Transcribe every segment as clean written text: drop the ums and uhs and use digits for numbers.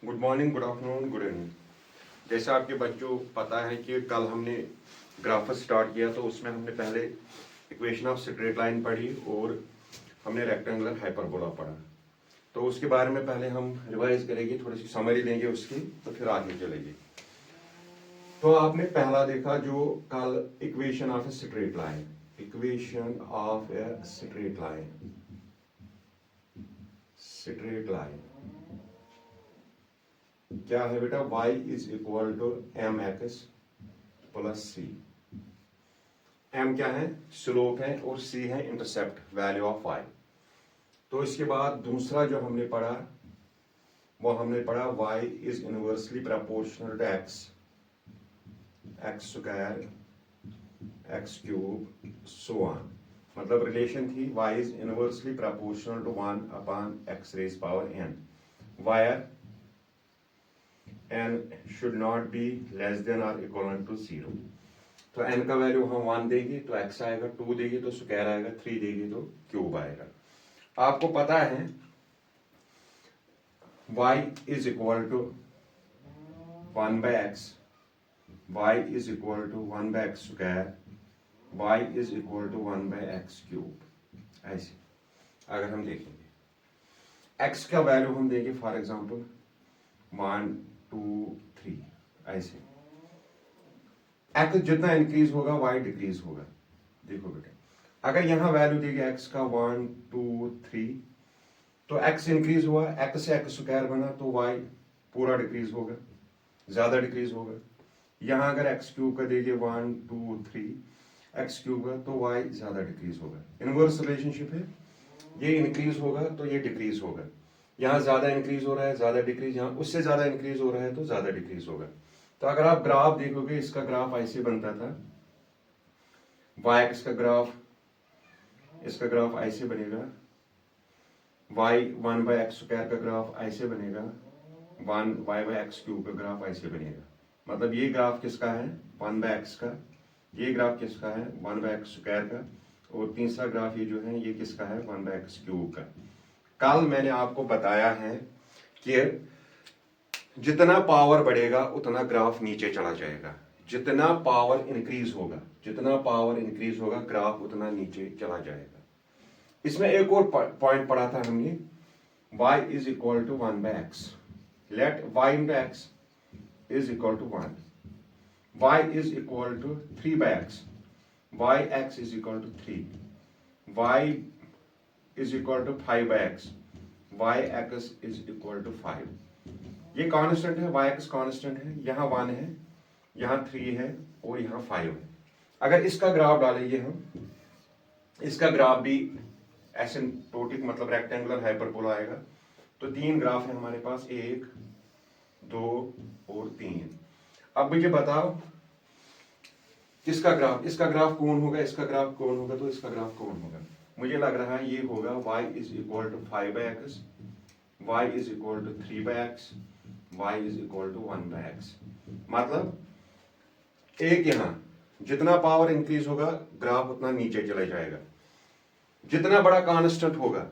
Good morning, good afternoon, good evening. जैसे आपके बच्चों पता है कि कल हमने ग्राफस स्टार्ट किया तो उसमें हमने पहले इक्वेशन ऑफ स्ट्रेट लाइन पढ़ी और हमने रेक्टेंगुलर हाइपरबोला पढ़ा। तो उसके बारे में पहले हम रिवाइज करेंगे, थोड़ी सी समरी लेंगे उसकी, तो फिर आगे चलेंगे। तो आपने पहला देखा जो कल equation of a straight line, equation of a straight line, straight line क्या है बेटा? y is equal to m x plus c. m क्या है? स्लोप है, और c है इंटरसेप्ट, वैल्यू ऑफ y। तो इसके बाद दूसरा जो हमने पढ़ा वो हमने पढ़ा y is inversely proportional to x, x square, x cube, so on. मतलब रिलेशन थी y is inversely proportional to 1 upon x raise power n, where n should not be less than or equivalent to 0। तो n का value हम 1 देंगे तो x आएगा, 2 देंगे तो स्क्वायर आएगा, 3 देंगे तो क्यूब आएगा। आपको पता है y is equal to 1 by x, y is equal to 1 by x square, y is equal to 1 by x cube. ऐसे अगर हम देखेंगे x का वैल्यू हम देंगे फॉर एग्जांपल 1 2 3, ऐसे एक्स जितना इंक्रीज होगा y डिक्रीज होगा। देखो बेटे, अगर यहां वैल्यू देगी x का 1 2 3, तो x इंक्रीज हुआ, x से x स्क्वायर बना तो y पूरा डिक्रीज होगा, ज्यादा डिक्रीज होगा। यहां अगर x क्यूब का देगी 1 2 3 x क्यूब का, तो y ज्यादा डिक्रीज होगा। इनवर्स रिलेशनशिप है, ये इंक्रीज होगा तो ये डिक्रीज होगा। यहाँ ज्यादा इंक्रीज हो रहा है, ज्यादा डिक्रीज, यहाँ उससे ज्यादा इंक्रीज हो रहा है तो ज्यादा डिक्रीज होगा। तो अगर आप ग्राफ देखोगे, इसका ग्राफ ऐसे बनता था, y एक्स का ग्राफ, इसका ग्राफ ऐसे बनेगा, y 1 बाय एक्स स्क्वायर का ग्राफ ऐसे बनेगा, 1 y बाय एक्स क्यूब का ग्राफ ऐसे बनेगा। मतलब ये ग्राफ किसका है? 1 बाय एक्स का। ये ग्राफ किसका है? 1 बाय एक्स स्क्वायर का। और तीसरा ग्राफ ये जो है ये किसका है? 1 बाय एक्स क्यूब का। कल मैंने आपको बताया है कि जितना पावर बढ़ेगा उतना ग्राफ नीचे चला जाएगा। जितना पावर इंक्रीज होगा, जितना पावर इंक्रीज होगा ग्राफ उतना नीचे चला जाएगा। इसमें एक और पॉइंट पढ़ा था हमने, y is equal to 1 by x, let y into x is equal to 1, y is equal to 3 by x, y x is equal to 3, y is equal to 5 by x, y x is equal to 5। ये constant है, y x constant है, यहाँ 1 है, यहाँ 3 है और यहाँ 5 है। अगर इसका ग्राफ डालेंगे हम, इसका ग्राफ भी एसिम्प्टोटिक मतलब रेक्टेंगुलर हाइपरबोला आएगा। तो 3 ग्राफ है हमारे पास, 1 2 और 3। अब मुझे बताओ किसका ग्राफ, इसका ग्राफ कौन होगा, इसका ग्राफ कौन होगा, तो इसका ग्राफ कौन होगा? मुझे लग रहा है ये होगा y is equal to 5 by x, y is equal to 3 by x, y is equal to 1 by x. मतलब एक यहां जितना पावर इंक्रीज होगा ग्राफ उतना नीचे चला जाएगा। जितना बड़ा कांस्टेंट होगा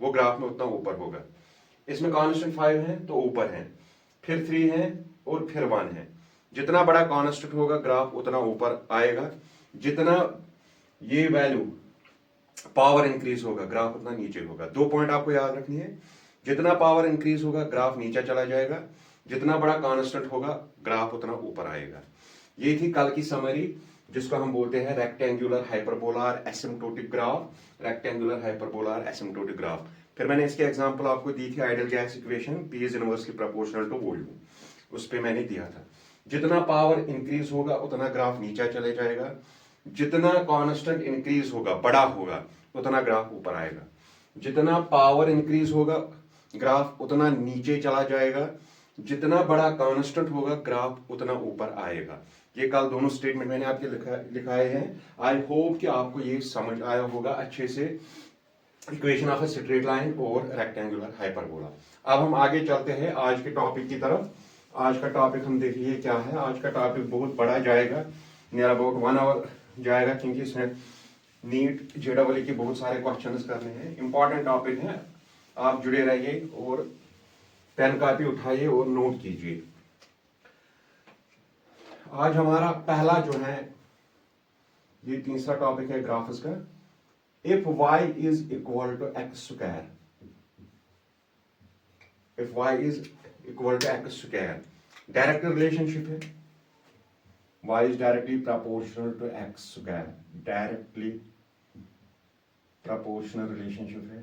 वो ग्राफ में उतना ऊपर होगा। इसमें कांस्टेंट 5 है तो ऊपर है, फिर 3 है और फिर 1 है। जितना बड़ा कांस्टेंट होगा ग्राफ उतना ऊपर आएगा। जितना ये वैल्यू पावर इंक्रीज होगा ग्राफ उतना नीचे होगा। 2 पॉइंट आपको याद रखनी है, जितना पावर इंक्रीज होगा ग्राफ नीचे चला जाएगा, जितना बड़ा कांस्टेंट होगा ग्राफ उतना ऊपर आएगा। ये थी कल की समरी, जिसको हम बोलते हैं rectangular hyperbola asymptotic graph, rectangular hyperbola asymptotic graph. फिर मैंने इसके एग्जांपल आपको दी थी, ideal gas equation, P is inversely proportional to volume, उस पे मैंने दिया था। जितना पावर इंक्रीज होगा उतना ग्राफ नीचे चले जाएगा, जितना कांस्टेंट इंक्रीज होगा बड़ा होगा उतना ग्राफ ऊपर आएगा। जितना पावर इंक्रीज होगा ग्राफ उतना नीचे चला जाएगा, जितना बड़ा कांस्टेंट होगा ग्राफ उतना ऊपर आएगा। ये कल दोनों स्टेटमेंट मैंने आपके लिखाए हैं। आई होप कि आपको ये समझ आया होगा अच्छे से, equation of a straight line और रेक्टेंगुलर हाइपरबोला। अब हम आगे चलते हैं आज के टॉपिक की तरफ। आज का टॉपिक हम देखिए क्या है। आज का टॉपिक बहुत बड़ा जाएगा, नियर अबाउट 1 आवर जाएगा, क्योंकि इसमें नीट JEE के बहुत सारे क्वेश्चंस करने हैं। इंपॉर्टेंट टॉपिक है, आप जुड़े रहिए और पेन कॉपी उठाइए और नोट कीजिए। आज हमारा पहला जो है, ये तीसरा टॉपिक है ग्राफ्स का। If y is equal to x square, if y is equal to x square, direct relationship है। y is directly proportional to x square, directly proportional relationship है,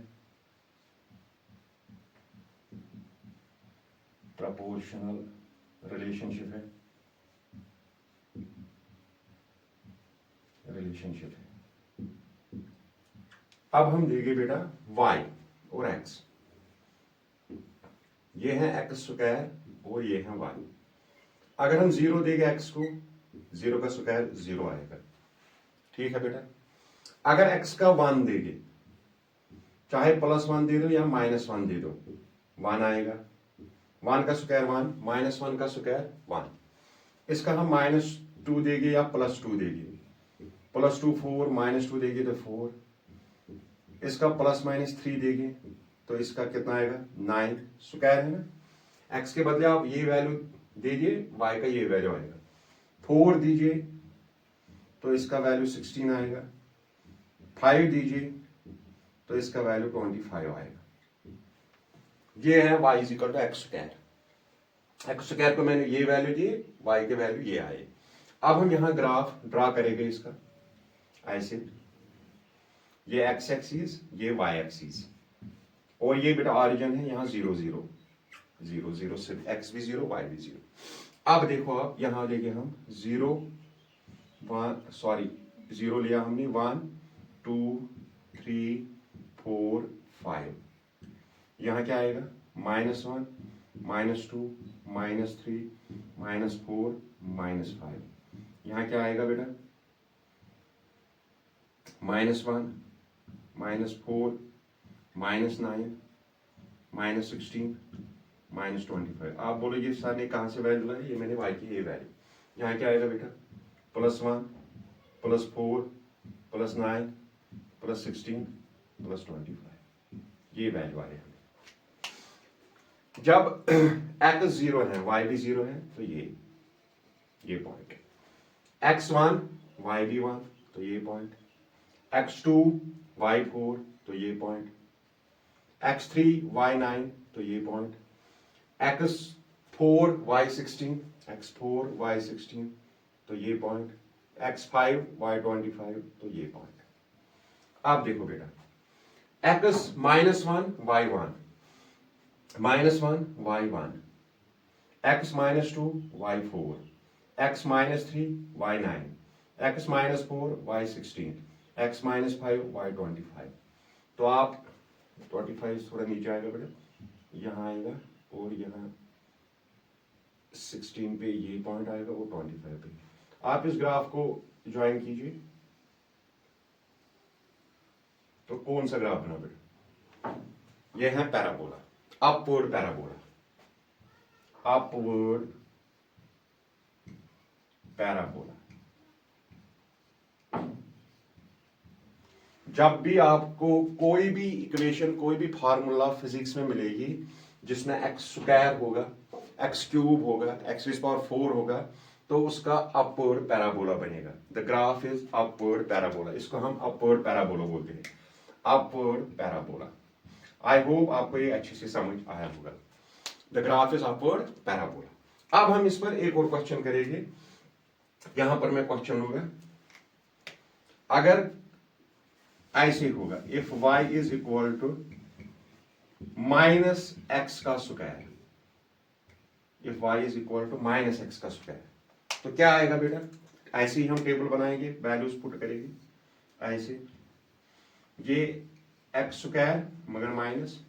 proportional relationship है, relationship है। अब हम देंगे बेटा y और x, ये है x स्क्वायर और ये है y। अगर हम 0 देंगे x को, 0 का स्क्वायर 0 आएगा, ठीक है बेटा। अगर x का 1 देंगे, चाहे +1 दे दो या -1 दे दो, 1 आएगा। 1 का स्क्वायर 1, -1 का स्क्वायर 1। इसका हम -2 देंगे या +2 देंगे, +2 4, -2 देंगे तो 4। इसका ±3 देंगे तो इसका कितना आएगा 9, स्क्वायर है ना। x के बदले आप ये वैल्यू दीजिए, y का ये वैल्यू आएगा। 4 दीजिए तो इसका वैल्यू 16 आएगा। 5 दीजिए तो इसका वैल्यू 25 आएगा। ये है y is equal to x square. X square को मैंने ये वैल्यू दी, y के वैल्यू ये आए। अब हम यहां ग्राफ ड्रा करेंगे इसका ऐसे, ये x एक्सिस, ये y एक्सिस, और ये बेटा ऑरिजिन है यहाँ 0 0 0 0 से, x भी 0 y भी 0। अब देखो, आप यहां लेंगे हम 0 लिया हमने, 1 2 3 4 5। यहां क्या आएगा -1 -2 -3 -4 -5। यहां क्या आएगा बेटा -1 -4 -9 -16 -25। आप बोलोगे सर ने कहां से वैल्यू लाई? ये मैंने y की ये वैल्यू। यहाँ क्या आएगा बेटा +1 +4 +9 +16 +25, ये वैल्यू आए हमें। जब x 0 है, y भी 0 है, तो ये पॉइंट। x1 y भी 1, तो ये पॉइंट। x2 y 4, तो ये पॉइंट। x3 y 9, तो ये point. x4 y 16, x4 y 16, तो ये पॉइंट। x5 y 25, तो ये पॉइंट। आप देखो बेटा, x -1 y 1, -1 y 1, x -2 y 4, x -3 y 9, x -4 y 16, x -5 y 25। तो आप 25 थोड़ा नीचे आएगा बेटा, यहाँ आएगा, और यहाँ 16 पे ये पॉइंट आएगा, वो 25 पे। आप इस ग्राफ को ज्वाइन कीजिए, तो कौन सा ग्राफ बना बेटा? ये है parabola, upward parabola, upward parabola. जब भी आपको कोई भी इक्वेशन, कोई भी फार्मूला फिजिक्स में मिलेगी जिसमें एक्स स्क्वायर होगा, एक्स क्यूब होगा, x⁴ होगा, तो उसका अपवर्ड पैराबोला बनेगा। The graph is upward parabola, इसको हम अपवर्ड पैराबोला बोलते हैं, अपवर्ड पैराबोला। आई होप आपको ये अच्छे से समझ आया होगा। The graph is upward parabola. अब हम इस पर एक और क्वेश्चन करेंगे। यहां पर मैं क्वेश्चन लूंगा, अगर ऐसे होगा, if y is equal to -x का square, if y is equal to -x का स्क्वायर, तो क्या आएगा बेटा? ऐसे ही हम टेबल बनाएंगे, वैल्यूज पुट करेंगे ऐसे, ये x स्क्वायर मगर माइनस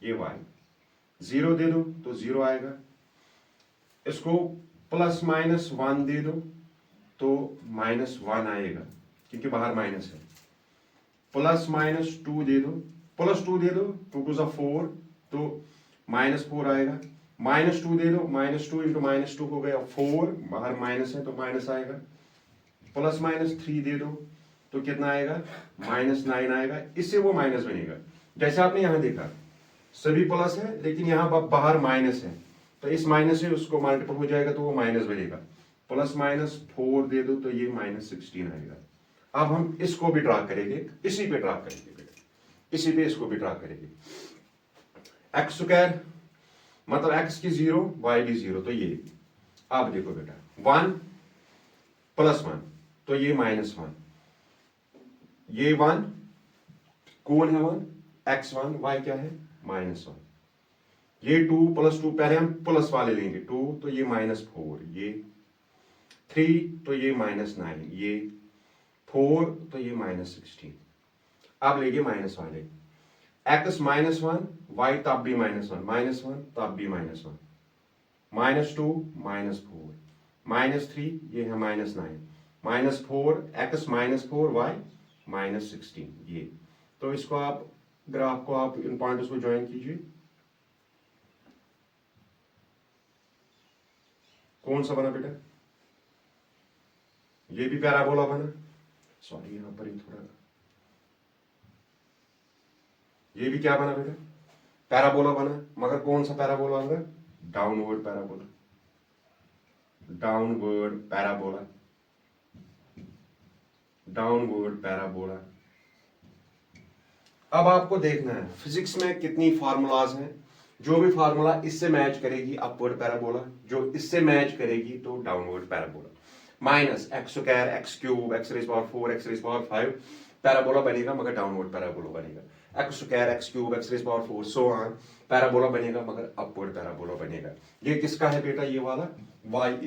ये y, 0 दे दो तो 0 आएगा। इसको +-1 दे दो तो -1 आएगा, क्योंकि बाहर माइनस है। +-2 दे दो, +2 दे दो, 2 2 4, तो -4 आएगा। -2 दे दो, -2 इंटू -2 हो गया 4, बाहर माइनस है तो माइनस आएगा। +-3 दे दो तो कितना आएगा? -9 आएगा। इससे वो माइनस बनेगा। जैसे आपने यहां देखा सभी प्लस है, लेकिन यहाँ बाहर माइनस है, तो इस माइनस से उसको मल्टीपल हो जाएगा तो वो माइनस बनेगा। प्लस माइनस 4 दे दो तो ये -16 आएगा। अब हम इसको भी ड्रा करेंगे, इसी पे ड्रा करेंगे बेटा, इसी पे इसको भी ड्रा करेंगे। एक्स स्क्वायर मतलब एक्स की 0 वाई भी 0, तो ये अब देखो बेटा 1 + 1 तो ये -1, ये 1 कौन है 1, x1, y क्या है -1, ये 2 + 2 पहले हम प्लस वाले लेंगे 2 तो ये -4, ये 3 तो ये -9, ये 4 तो ये -16। अब लेंगे माइनस वाले, x -1 y तब भी -1 -1 तब भी -1 -2 -4 -3 ये है -9 -4 x -4 y -16 ये। तो इसको आप ग्राफ को आप इन पॉइंट्स को ज्वाइन कीजिए। कौन सा बना बेटा, ये भी पैराबोला बना, सॉरी यहां पर ही थोड़ा, ये भी क्या बना बेटा, पैराबोला बना, मगर कौन सा पैराबोला होगा, downward parabola, downward parabola, downward parabola. अब आपको देखना है फिजिक्स में कितनी फार्मूलाज हैं, जो भी फार्मूला इससे मैच करेगी अपवर्ड पैराबोला, जो इससे मैच करेगी तो downward parabola. -x² x³ x⁴ x⁴ parabola बनेगा मगर डाउनवर्ड पैराबोला बनेगा, x² x³ x⁴ so on parabola बनेगा मगर अपवर्ड पैराबोला बनेगा। ये किसका है बेटा, ये वाला y =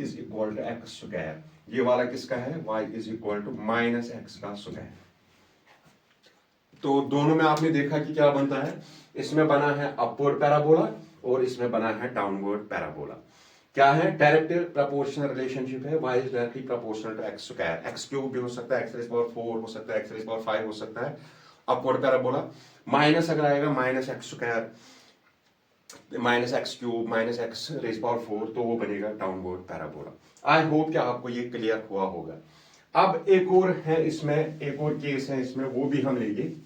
x², ये वाला किसका है, y = -x²। तो दोनों में आपने देखा कि क्या बनता है, इसमें बना है अपवर्ड पैराबोला और इसमें बना है डाउनवर्ड पैराबोला। क्या है, डायरेक्ट प्रोपोर्शनल रिलेशनशिप है, y is directly proportional to x², x³ भी हो सकता है, x⁴ हो सकता है, x⁴ हो सकता है अपवर्ड पैराबोला। माइनस अगर आएगा -x² -x³ -x⁴ तो वो बनेगा डाउनवर्ड पैराबोला। आई होप कि आपको ये क्लियर हुआ होगा। अब एक और है इसमें, एक और केस है इसमें, वो भी हम लेंगे,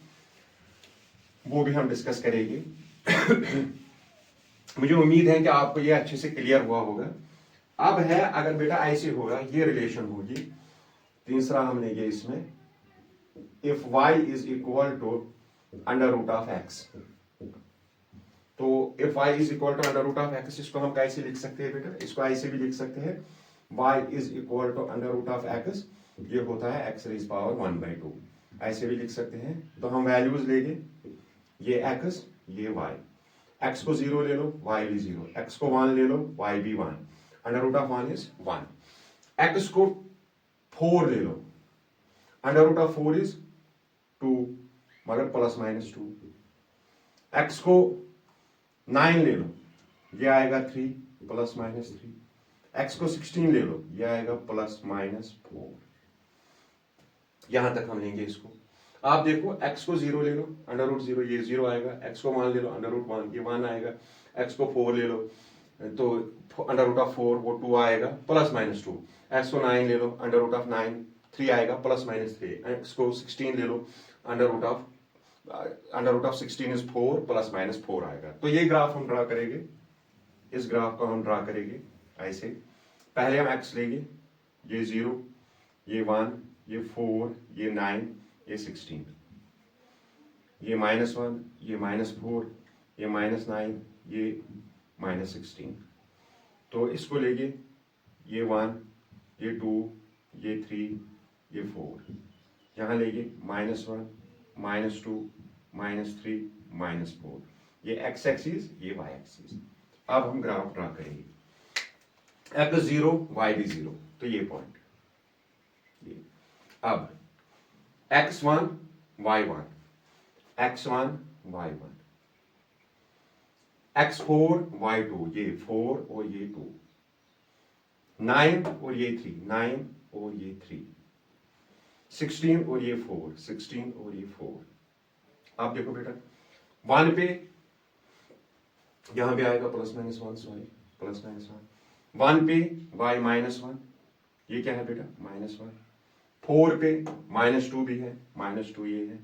वो भी हम डिस्कस करेंगे। मुझे उम्मीद है कि आपको ये अच्छे से क्लियर हुआ होगा। अब है अगर बेटा ऐसे होगा, ये रिलेशन होगी, तीसरा हम लेंगे इसमें, इफ y = √x, तो इफ y = √x, इसको हम कैसे लिख सकते हैं बेटा, इसको ऐसे भी लिख सकते हैं, y = √x, ये होता है x⁴ ऐसे भी लिख सकते हैं। तो हम वैल्यूज लेंगे, ये x ये y, x को 0 ले लो y भी 0, x को 1 ले लो y भी 1, √1 is 1, x को 4 ले लो, √4 is 2 मगर ±2, x को 9 ले लो, ये आएगा 3 ±3, x को 16 ले लो, ये आएगा ±4। यहां तक हम लेंगे इसको। आप देखो x को 0 ले लो, √0 ये 0 आएगा, x को 1 ले लो, √1 ये 1 आएगा, x को 4 ले लो तो √4 वो 2 आएगा ±2, x को 9 ले लो, √9 3 आएगा ±3, x को 16 ले लो, √16 is 4 ±4 आएगा। तो ये ग्राफ हम ड्रा करेंगे, इस ग्राफ को हम ड्रा करेंगे ऐसे। पहले हम x लेंगे, ये 0 ये 1 ये 4 ये 9 ये 16, ये -1 ये -4 ये -9 ये -16, तो इसको लेंगे, ये 1 ये 2 ये 3 ये 4, यहाँ लेंगे -1 -2 -3 -4, ये x एक्सिस ये y एक्सिस। अब हम ग्राफ ड्रा करेंगे, x 0 y भी 0, तो ये पॉइंट, ये अब x1 y1 x1 y1 x4 y2, ये 4 और ये 2, 9 और ये 3 9 और ये 3, 16 और ये 4 16 और ये 4। आप देखो बेटा 1 पे यहां भी आएगा ±1 सॉरी +1, 1 पे y -1, ये क्या है बेटा -1, 4 पे -2 भी है, -2 ये है,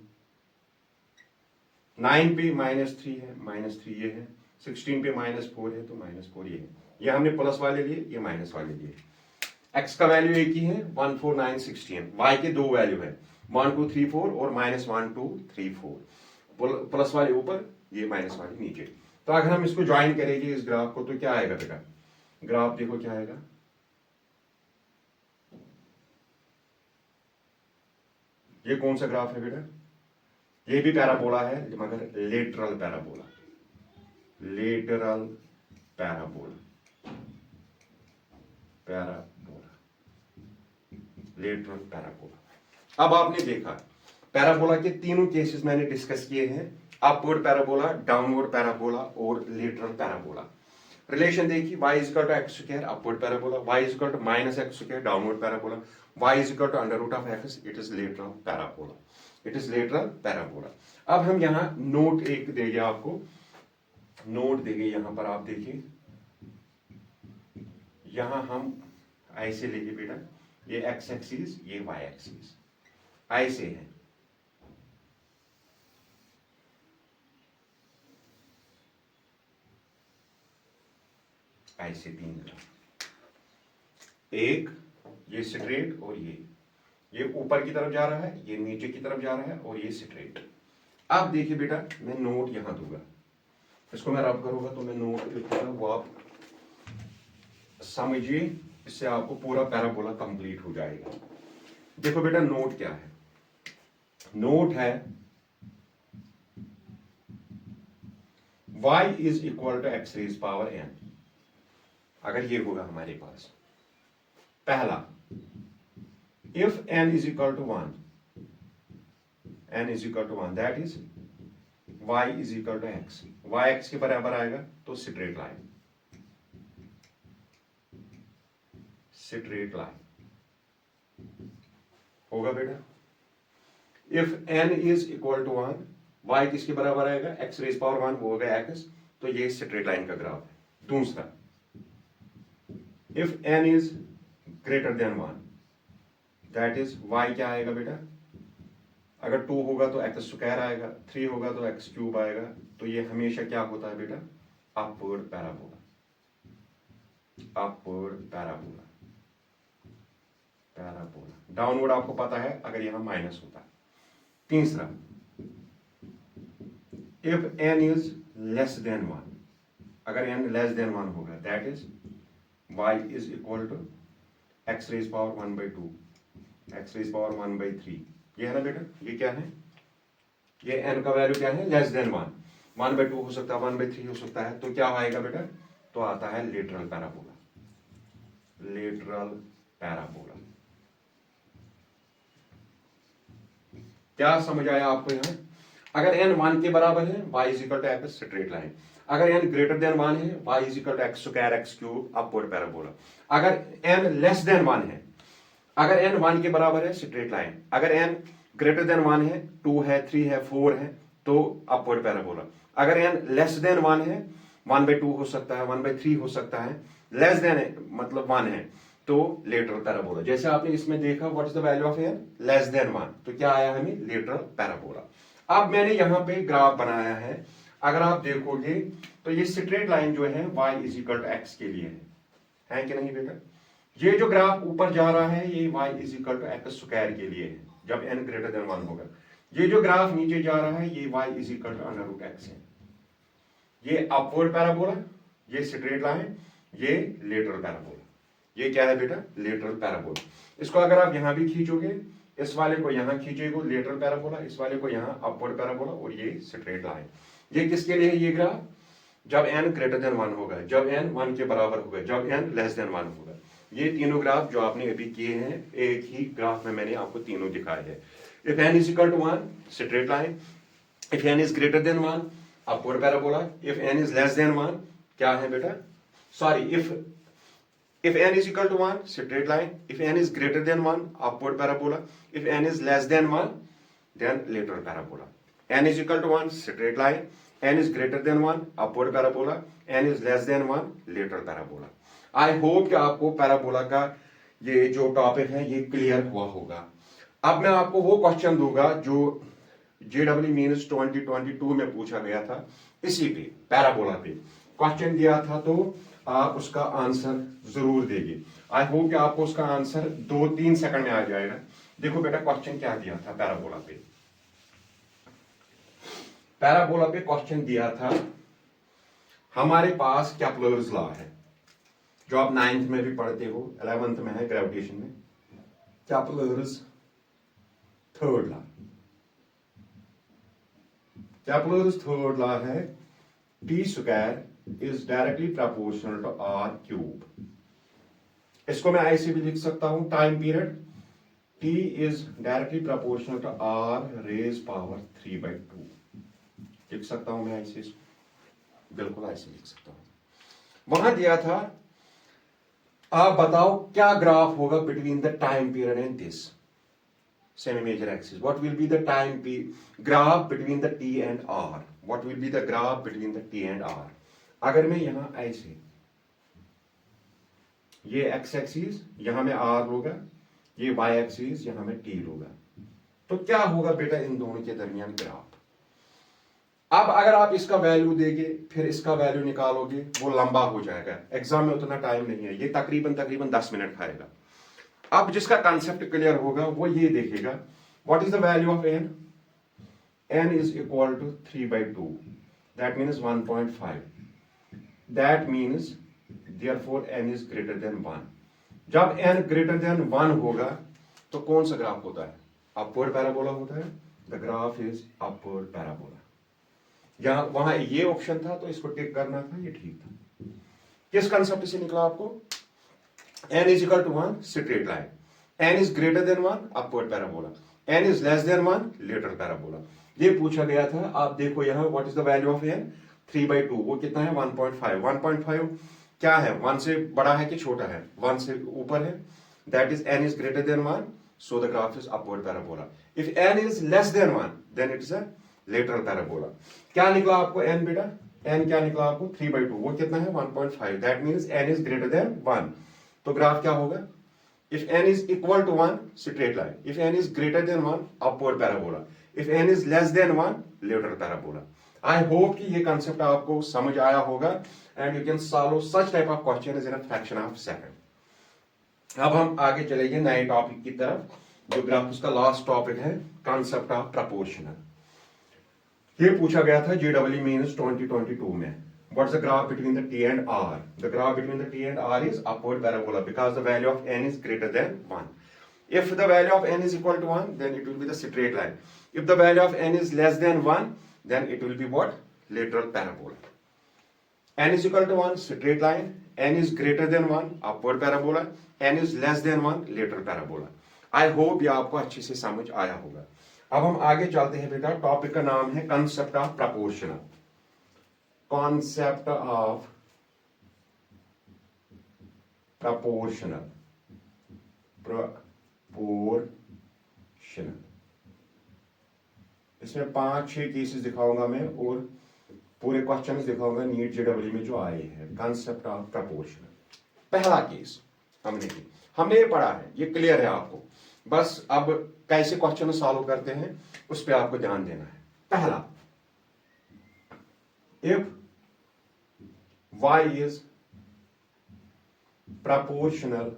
9 पे -3 है, -3 ये है, 16 पे -4 है तो -4 ये है। ये हमने प्लस वाले लिए, ये माइनस वाले लिए। x का वैल्यू एक ही है 1 4 9 16, y के दो वैल्यू है 1 2 3 4 और -1 2 3 4, प्लस वाले ऊपर, ये माइनस वाले नीचे। तो अगर हम इसको ज्वाइन करेंगे इस ग्राफ को तो क्या आएगा बेटा, ग्राफ देखो क्या आएगा, ये कौन सा ग्राफ है बेटा, ये भी पैराबोला है मगर lateral parabola, lateral parabola, parabola, lateral parabola. अब आपने देखा पैराबोला के तीनों केसेस मैंने डिस्कस किए हैं, अपवर्ड पैराबोला, डाउनवर्ड पैराबोला और लेटरल पैराबोला। रिलेशन देखिए, y is equal to x square upward parabola, y is equal to -x square downward parabola, y is equal to under root of x, it is lateral parabola, it is lateral parabola. अब हम यहाँ note एक देंगे आपको, note देंगे यहां पर, आप देखिए यहां हम ऐसे लेंगे बेटा, ये x एक्सिस ये y एक्सिस ऐसे है, ऐसे तीन ग्राफ, एक ये स्ट्रेट और ये ऊपर की तरफ जा रहा है, ये नीचे की तरफ जा रहा है और ये स्ट्रेट। अब देखिए बेटा मैं नोट यहां दूंगा, इसको मैं रब करूंगा तो मैं नोट लिखूंगा, वो आप समझिए, इससे आपको पूरा पैराबोला कंप्लीट हो जाएगा। देखो बेटा नोट क्या है, नोट है y is equal to x raise power n। अगर ये होगा हमारे पास पहला, if n is equal to 1, n is equal to 1 that is y is equal to x, y x के बराबर आएगा तो स्ट्रेट लाइन, स्ट्रेट लाइन होगा बेटा। If n is equal to 1, y किसके बराबर आएगा, x रेज पावर 1, वो होगा x, तो ये स्ट्रेट लाइन का ग्राफ है। दूसरा, if n is greater than 1 that is y क्या आएगा बेटा, अगर 2 होगा तो x स्क्वायर आएगा, 3 होगा तो x क्यूब आएगा, तो ये हमेशा क्या होता है बेटा, upward parabola, upward parabola, parabola. Downward आपको पता है अगर यहां माइनस होता है। तीसरा, if n is less than 1, अगर n लेस देन 1 होगा that is y is equal to x raise power 1/2, x raise power 1/3, ये है ना बेटा, ये क्या है, ये n का वैल्यू क्या है, लेस देन 1, 1/2 हो सकता है, 1/3 हो सकता है, तो क्या आएगा बेटा, तो आता है लेटरल पैराबोला, लेटरल पैराबोला। क्या समझ आया आपको यहां, अगर n 1 के बराबर है y is equal to x straight line, अगर n ग्रेटर देन 1 है y is equal to x square x cube upward parabola, अगर n लेस देन 1 है, अगर n 1 के बराबर है स्ट्रेट लाइन, अगर n ग्रेटर देन 1 है, 2 है, 3 है, 4 है, तो अपवर्ड पैराबोला, अगर n लेस देन 1 है, 1/2 हो सकता है, 1/3 हो सकता है, लेस देन मतलब 1 है तो लेटरल पैराबोला। जैसे आपने इसमें देखा what is the value of n less than 1, तो क्या आया हमें, लेटरल पैराबोला। अब मैंने यहां पे ग्राफ बनाया है, अगर आप देखोगे तो ये स्ट्रेट लाइन जो है y is equal to x के लिए है कि नहीं बेटा, ये जो ग्राफ ऊपर जा रहा है ये y is equal to x square के लिए है जब n ग्रेटर देन 1 होगा, ये जो ग्राफ नीचे जा रहा है ये y is equal to under root x है, ये अपवर्ड पैराबोला, ये स्ट्रेट लाइन, ये लेटरल पैराबोला, ये क्या है बेटा, लेटरल पैराबोला। इसको अगर आप यहां भी खींचोगे, इस वाले को यहां खींचेगा लेटरल पैराबोला, इस वाले को यहां अपवर्ड पैराबोला, और ये स्ट्रेट लाइन, ये किसके लिए है ये ग्राफ, जब n ग्रेटर देन 1 होगा, जब n 1 के बराबर होगा, जब n लेस देन 1 होगा। ये तीनों ग्राफ जो आपने अभी किए हैं एक ही ग्राफ में मैंने आपको तीनों दिखाए हैं। If n is equal to 1 straight line, if n is greater than 1 upward parabola, if n is less than 1 क्या है बेटा, sorry, if n is equal to 1 straight line, if n is greater than 1 upward parabola, if n is less than 1 then lateral parabola, n is equal to 1 straight line, n is greater than 1 upward parabola, n is less than 1 lateral parabola। I hope कि आपको parabola का ये जो topic है ये clear हुआ होगा। अब मैं आपको वो क्वेश्चन दूंगा जो JEE मीन्स 2022 में पूछा गया था, इसी पे पैराबोला पे क्वेश्चन दिया था, तो आप उसका आंसर जरूर देंगे। आई होप कि आपको उसका आंसर 2-3 सेकंड में आ जाएगा। देखो बेटा क्वेश्चन क्या दिया था पैराबोला पे। पैराबोला पे क्वेश्चन दिया था, हमारे पास केपलर्स लॉ है, जो आप 9th में भी पढ़ते हो, 11th में है ग्रेविटेशन में, Kepler's third law. Kepler's third law है T square is directly proportional to R cube. इसको मैं ऐसे भी लिख सकता हूं, time period T is directly proportional to R raise power 3/2 लिख सकता हूं मैं ऐसे, इसको बिल्कुल ऐसे लिख सकता हूं। वहां दिया था, आप बताओ क्या ग्राफ होगा between the time period and this semi major axis. What will be the time graph between the t and r? What will be the graph between the t and r? अगर मैं यहां ऐसे, ये x axis यहां में r होगा, ये y axis यहां में t होगा, तो क्या होगा बेटा इन दोनों के दरमियान ग्राफ? अब अगर आप इसका वैल्यू देंगे फिर इसका वैल्यू निकालोगे, वो लंबा हो जाएगा, एग्जाम में उतना टाइम नहीं है, ये तकरीबन 10 मिनट खाएगा। अब जिसका कंसेप्ट क्लियर होगा वो ये देखेगा, what is the value of n? n is equal to 3/2, that means 1.5, that means therefore n is greater than 1। जब n ग्रेटर देन 1 होगा तो कौन सा ग्राफ होता है? अपवर्ड पैराबोला होता है। The graph is upward parabola. यहां वहां ये ऑप्शन था तो इसको टिक करना था, ये ठीक था। किस कंसेप्ट से निकला आपको? n is equal to 1 straight line, n is greater than 1 upward parabola, n is less than 1 lateral parabola। ये पूछा गया था। आप देखो यहाँ what is the value of n? 3/2, वो कितना है? 1.5। 1.5 क्या है? 1 से बड़ा है कि छोटा है? 1 से ऊपर है, that is n is greater than 1, so the graph is upward parabola। if n is less than 1 then it is a lateral parabola। क्या निकला आपको n बेटा? n क्या निकला आपको? 3/2, वो कितना है? 1.5, that means n is greater than 1, तो ग्राफ क्या होगा? If n is equal to 1 straight line, if n is greater than 1 upward parabola, if n is less than 1 lateral parabola। I hope कि ये कंसेप्ट आपको समझ आया होगा and you can solve such type of questions in a fraction of second। अब हम आगे चलेंगे नए टॉपिक की तरफ, जो ग्राफ उसका लास्ट टॉपिक है, कंसेप्ट ऑफ प्रपोर्शनल। ये पूछा गया था JEE मीन्स 2022 में। What's the graph between the t and r? The graph between the t and r is upward parabola because the value of n is greater than 1. If the value of n is equal to 1, then it will be the straight line. If the value of n is less than 1, then it will be what? Lateral parabola. n is equal to 1 straight line, n is greater than 1 upward parabola, n is less than 1 lateral parabola। I hope ये आपको अच्छे से समझ आया होगा। अब हम आगे चलते हैं बेटा, टॉपिक का नाम है concept of proportional. concept of proportional। इसमें 5-6 केसेस दिखाऊंगा मैं और पूरे क्वेश्चंस दिखाऊंगा नीट JEE में जो आए हैं। कंसेप्ट ऑफ प्रपोर्शनल, पहला केस हमने ये पढ़ा है, ये क्लियर है आपको, बस अब कैसे क्वेश्चन सॉल्व करते हैं उस पर आपको ध्यान देना है। पहला, if y is proportional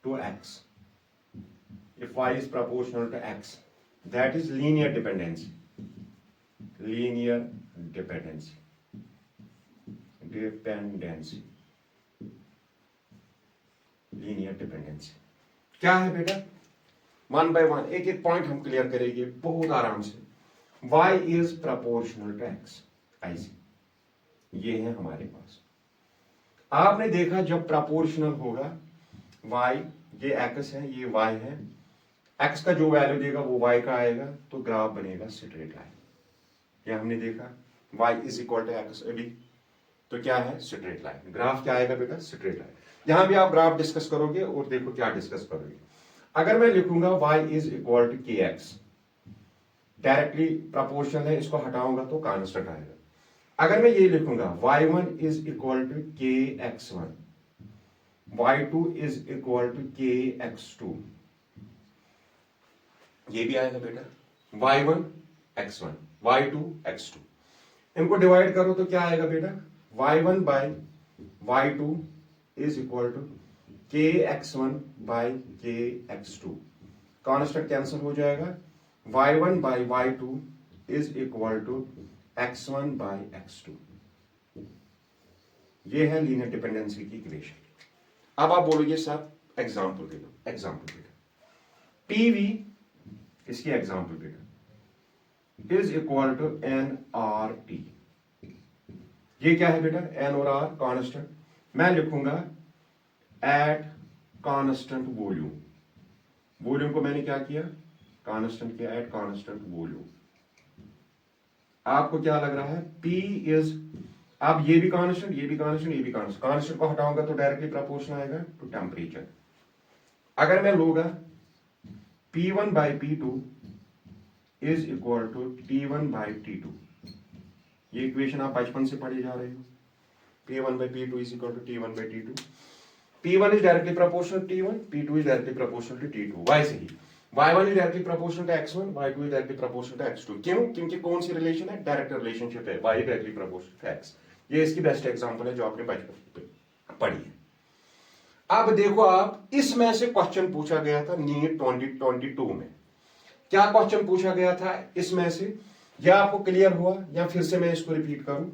to x, if y is proportional to x, that is linear dependency। क्या है बेटा? 1 by 1 एक एक पॉइंट हम क्लियर करेंगे बहुत आराम से। y is proportional to x, ऐसे ये है हमारे पास। आपने देखा जब प्रपोर्शनल होगा y, ये x है, ये y है, x का जो वैल्यू देगा वो y का आएगा, तो ग्राफ बनेगा स्ट्रेट लाइन। ये हमने देखा y is equal to x अभी, तो क्या है? Straight line. ग्राफ क्या आएगा बेटा? Straight line. यहां भी आप ग्राफ डिस्कस करोगे और देखो क्या डिस्कस करोगे। अगर मैं लिखूंगा y is equal to kx, directly proportional है, इसको हटाऊंगा तो कांस्टेंट आएगा। अगर मैं ये लिखूंगा y1 is equal to kx1, y2 is equal to kx2, ये भी आएगा बेटा, y1 x1 y2 x2, इनको डिवाइड करो तो क्या आएगा बेटा, y1 by y2 is equal to kx1 by kx2, constant cancel हो जाएगा, y1 by y2 is equal to x1 by x2, ये है लीनियर डिपेंडेंसी की इक्वेशन। अब आप बोलोगे सर एग्जांपल दे दो, एग्जांपल बेटा, पीवी इसकी एग्जांपल बेटा is equal to n R T, ये क्या है बेटा, एन और आर कांस्टेंट, मैं लिखूंगा एट कांस्टेंट वॉल्यूम, वॉल्यूम को मैंने क्या किया, कांस्टेंट किया, एट कांस्टेंट वॉल्यूम। आपको क्या लग रहा है, P इज, अब ये भी कांस्टेंट, ये भी कांस्टेंट, ये भी कांस्टेंट, कांस्टेंट को हटाऊंगा तो डायरेक्टली प्रोपोर्शनल आएगा टू टेम्परेचर। अगर मैं लूंगा P1 by P2 is equal to T1 by T2, ये इक्वेशन आप बचपन से पढ़े जा रहे हो, P1 by P2 is equal to T1 by T2, P1 is directly proportional to T1, P2 is directly proportional to T2, वैसे ही Y1 is directly proportional to X1, Y2 is directly proportional to X2, क्यों, क्योंकि कौन सी relation है, direct relationship है, Y directly proportional to X, ये इसकी best example है जो आपने बचपन में पढ़ी है। अब देखो आप, इसमें से क्वेश्चन पूछा गया था नीट 2022 में, क्या क्वेश्चन पूछा गया था इसमें से, या आपको क्लियर हुआ या फिर से मैं इसको रिपीट करूं,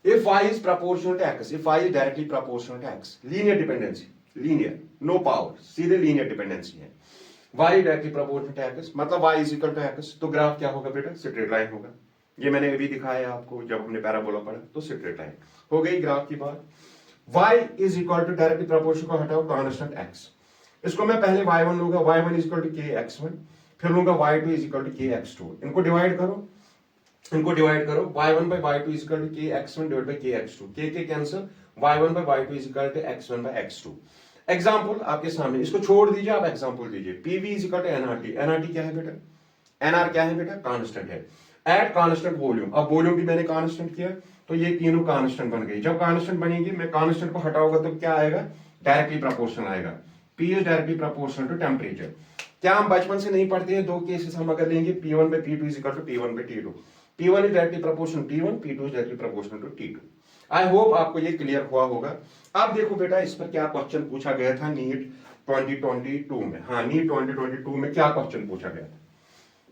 if y is proportional to x, if y is directly proportional to x, linear dependency, linear, no power, सीधे linear dependency है, y directly proportional to x, मतलब y is equal to x, तो graph क्या होगा बेटा, straight line होगा, ये मैंने अभी दिखाया आपको जब हमने पैराबोला पढ़ा, तो स्ट्रेट लाइन हो गई ग्राफ की बात। y is equal to directly proportional को हटाओ, कांस्टेंट x, इसको मैं पहले y1 लूंगा, y1 is equal to kx1, फिर लूंगा y2 is equal to kx2, इनको डिवाइड करो, इनको डिवाइड करो, y1 by y2 is equal to kx1 divided by kx2, k cancel, y1 by y2 is equal to x1 by x2। Example आपके सामने, इसको छोड़ दीजिए, आप एग्जांपल दीजिए, pv is equal to nrt, nrt क्या है बेटा, nr क्या है बेटा, कांस्टेंट है, एट कांस्टेंट वॉल्यूम, अब वॉल्यूम भी मैंने कांस्टेंट किया, तो ये तीनों कांस्टेंट बन गई, जब कांस्टेंट बनेगी मैं कांस्टेंट को हटाऊंगा तो क्या आएगा, डायरेक्टली प्रोपोर्शनल आएगा, p is directly proportional to temperature। क्या हम बचपन से नहीं पढ़ते हैं, दो केसेस हम अगर लेंगे, p1 by p2 is equal to p1 by t2, P1 is directly proportional to T1, P2 is directly proportional to T2। I hope आपको ये क्लियर हुआ होगा। अब देखो बेटा, इस पर क्या क्वेश्चन पूछा गया था नीट 2022 में, हाँ नीट 2022 में क्या क्वेश्चन पूछा गया था,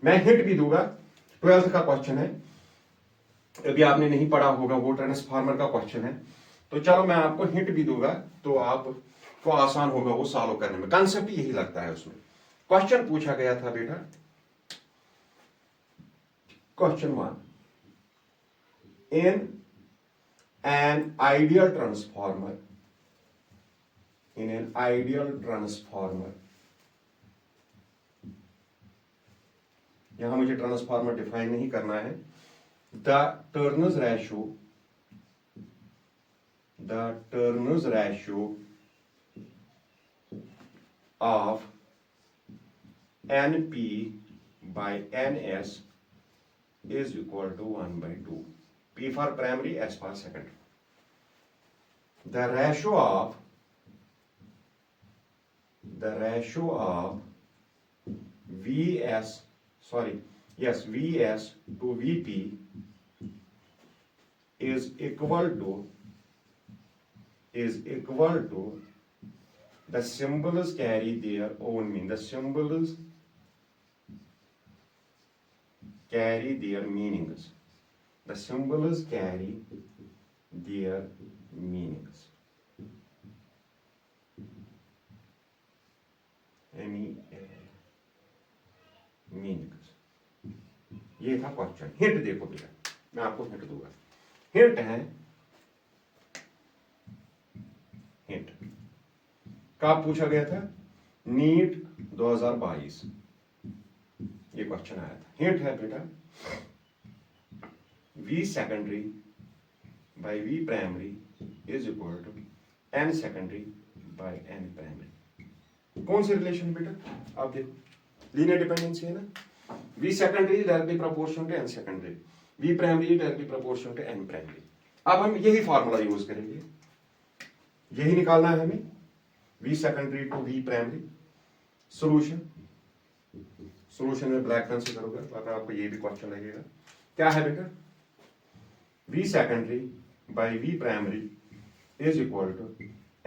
मैं हिंट भी दूंगा, 12th का क्वेश्चन है, अभी आपने नहीं पढ़ा होगा, वो ट्रांसफार्मर का क्वेश्चन है, तो चलो मैं आपको हिंट भी दूंगा तो आपको आसान होगा वो सॉल्व करने में, कंसेप्ट यही लगता है उसमें। क्वेश्चन पूछा गया था बेटा, Question 1, in an ideal transformer, in an ideal transformer, यहां मुझे ट्रांसफार्मर डिफाइन नहीं करना है, the Turner's ratio of Np by Ns is equal to 1 by 2, P for primary, S for secondary, the ratio of Vs to Vp is equal to the symbols carry their own meaning, the symbols carry their meanings, the symbols carry their meanings, meanings, ये था question. Hint देखो बेटा, मैं आपको hint दूंगा, hint है, hint कब पूछा गया था, नीट 2022 ये क्वेश्चन आया था। हिंट है बेटा, V secondary by V primary is equal to N secondary by N primary। कौन सी रिलेशन है बेटा, आप देखो, लीनियर डिपेंडेंसी है ना, V secondary is directly proportional to N secondary, V primary is directly proportional to N primary। अब हम यही फॉर्मूला यूज करेंगे, यही निकालना है हमें, V secondary to V primary. Solution में ब्लैक पेन से करोगे वरना आपको ये भी क्वेश्चन लगेगा। क्या है बेटा, V secondary by V primary is equal to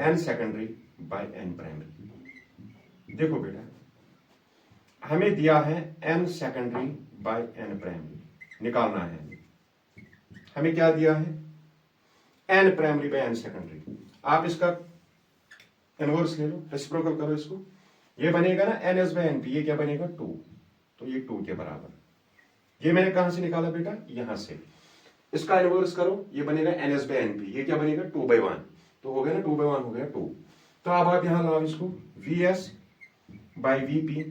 N secondary by N primary. देखो बेटा, हमें दिया है N secondary by N primary, निकालना है। हमें क्या दिया है, N primary by N secondary. आप इसका इनवर्स ले लो, रेसिप्रोकल करो इसको, ये बनेगा ना NS बाई NP, ये क्या बनेगा 2, तो ये 2 के बराबर। ये मैंने कहां से निकाला बेटा, यहां से। इसका इनवर्स करो, ये बनेगा NS बाई NP, ये क्या बनेगा 2/1, तो हो गया ना 2/1 हो गया 2। तो अब आप यहां लाओ इसको, VS by VP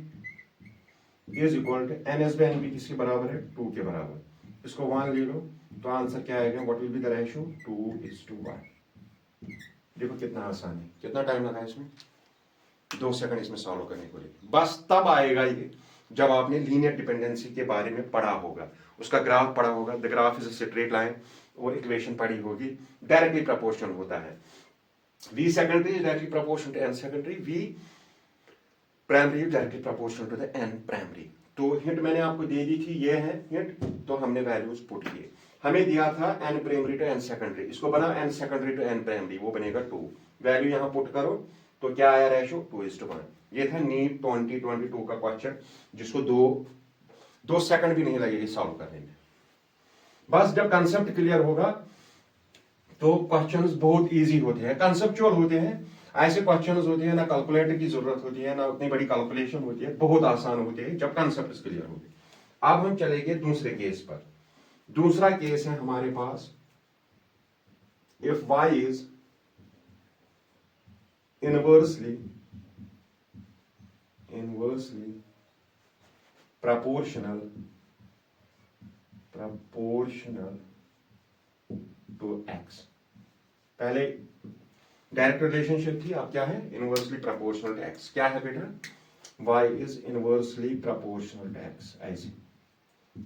is equal to NS by NP किसके बराबर है, 2 के बराबर। इसको 1 ले लो तो आंसर क्या आएगा, what will be the ratio, 2:1। देखो कितना आसान है, कितना टाइम लगा इसमें, 2 सेकंड इसमें सॉल्व करने को लिए। बस तब आएगा ये जब आपने लीनियर डिपेंडेंसी के बारे में पढ़ा होगा, उसका ग्राफ पढ़ा होगा, the graph is a straight line, और इक्वेशन पढ़ी होगी, डायरेक्टली प्रोपोर्शनल होता है। V secondary is directly proportional to N secondary, V primary is directly proportional to the N primary. तो हिंट मैंने आपको दे दी थी, ये है हिंट, तो हमने वैल्यूज पुट किए। हमें दिया था N primary to N secondary, इसको बना N secondary to N primary, वो बनेगा 2। वैल्यू यहां पुट करो तो क्या आया रेशियो, 2:1। ये था नीट 2022 का क्वेश्चन, जिसको दो सेकंड भी नहीं लगेगी सॉल्व करने में। बस जब कंसेप्ट क्लियर होगा तो क्वेश्चंस बहुत इजी होते हैं, कंसेप्चुअल होते हैं। ऐसे क्वेश्चंस होते हैं ना कैलकुलेटर की जरूरत होती है, ना उतनी बड़ी कैलकुलेशन होती है, बहुत आसान होते हैं जब कंसेप्ट क्लियर होते। अब हम चलेंगे दूसरे केस पर। दूसरा केस है हमारे पास, if y is inversely proportional to x। पहले डायरेक्ट रिलेशनशिप थी, अब क्या है, इनवर्सली प्रोपोर्शनल टू x। क्या है बेटा, y is inversely proportional to x, ऐसे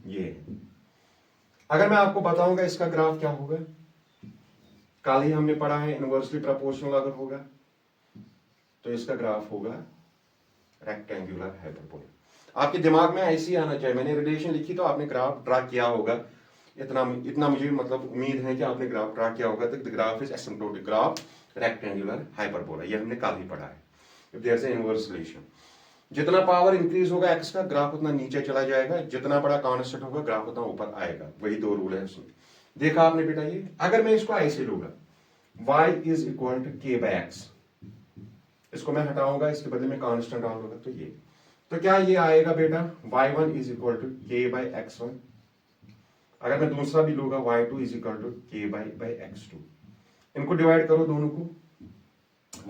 ये है। अगर मैं आपको बताऊंगा इसका ग्राफ क्या होगा, कल ही हमने पढ़ा है इनवर्सली प्रोपोर्शनल अगर होगा तो इसका ग्राफ होगा रेक्टेंगुलर हाइपरबोला। आपके दिमाग में ऐसे ही आना चाहिए, मैंने रिलेशन लिखी तो आपने ग्राफ ड्रा किया होगा, इतना मुझे मतलब उम्मीद है कि आपने ग्राफ ड्रा किया होगा। The graph is asymptotic graph rectangular hyperbola, ये हमने कल ही पढ़ा है। If there is an inverse relation, जितना पावर इंक्रीज होगा एक्स का, ग्राफ उतना नीचे चला जाएगा, जितना बड़ा कांस्टेंट होगा ग्राफ उतना ऊपर आएगा। वही 2 रूल है उसमें, देखा आपने बेटा। ये अगर मैं इसको ऐसे लूंगा, y is equal to k/x, इसको मैं हटाऊंगा, इसके बदले में कांस्टेंट डालूंगा, तो ये, तो क्या ये आएगा बेटा, y1 is equal to k/x1। अगर मैं दूसरा भी लूंगा, y2 is equal to k/x2। इनको डिवाइड करो दोनों को,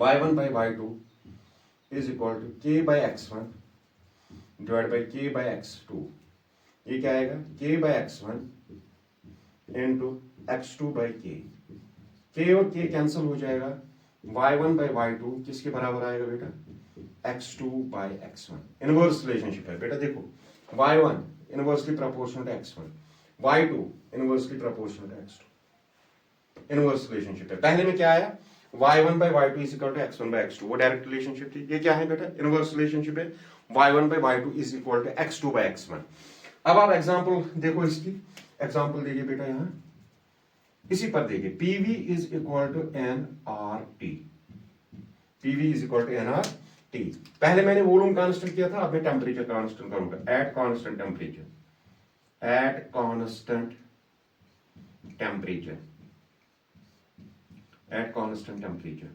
y1 by y2 is equal to k/x1 divide by k/x2। ये क्या आएगा, k/x1 into x2 by k और k कैंसिल हो जाएगा, y1 बाई y2 किसके बराबर आएगा बेटा, x2 by x1। Inverse relationship है बेटा, देखो y1 inversely proportional to x1, y2 inversely proportional to x2। Inverse relationship है। पहले में क्या आया, y1 by y2 is equal to x1 by x2, वो डायरेक्ट रिलेशनशिप थी। ये क्या है बेटा, इनवर्स रिलेशनशिप है, y1 by y2 is equal to x2 by x1। अब आप एग्जांपल देखो, इसकी एग्जांपल देखिए बेटा, यहां इसी पर देखिए, PV is equal to nRT, PV is equal to nRT। पहले मैंने वॉल्यूम कांस्टेंट किया था, अब मैं टेम्परेचर कांस्टेंट करूंगा, at constant temperature, at constant temperature, at constant temperature.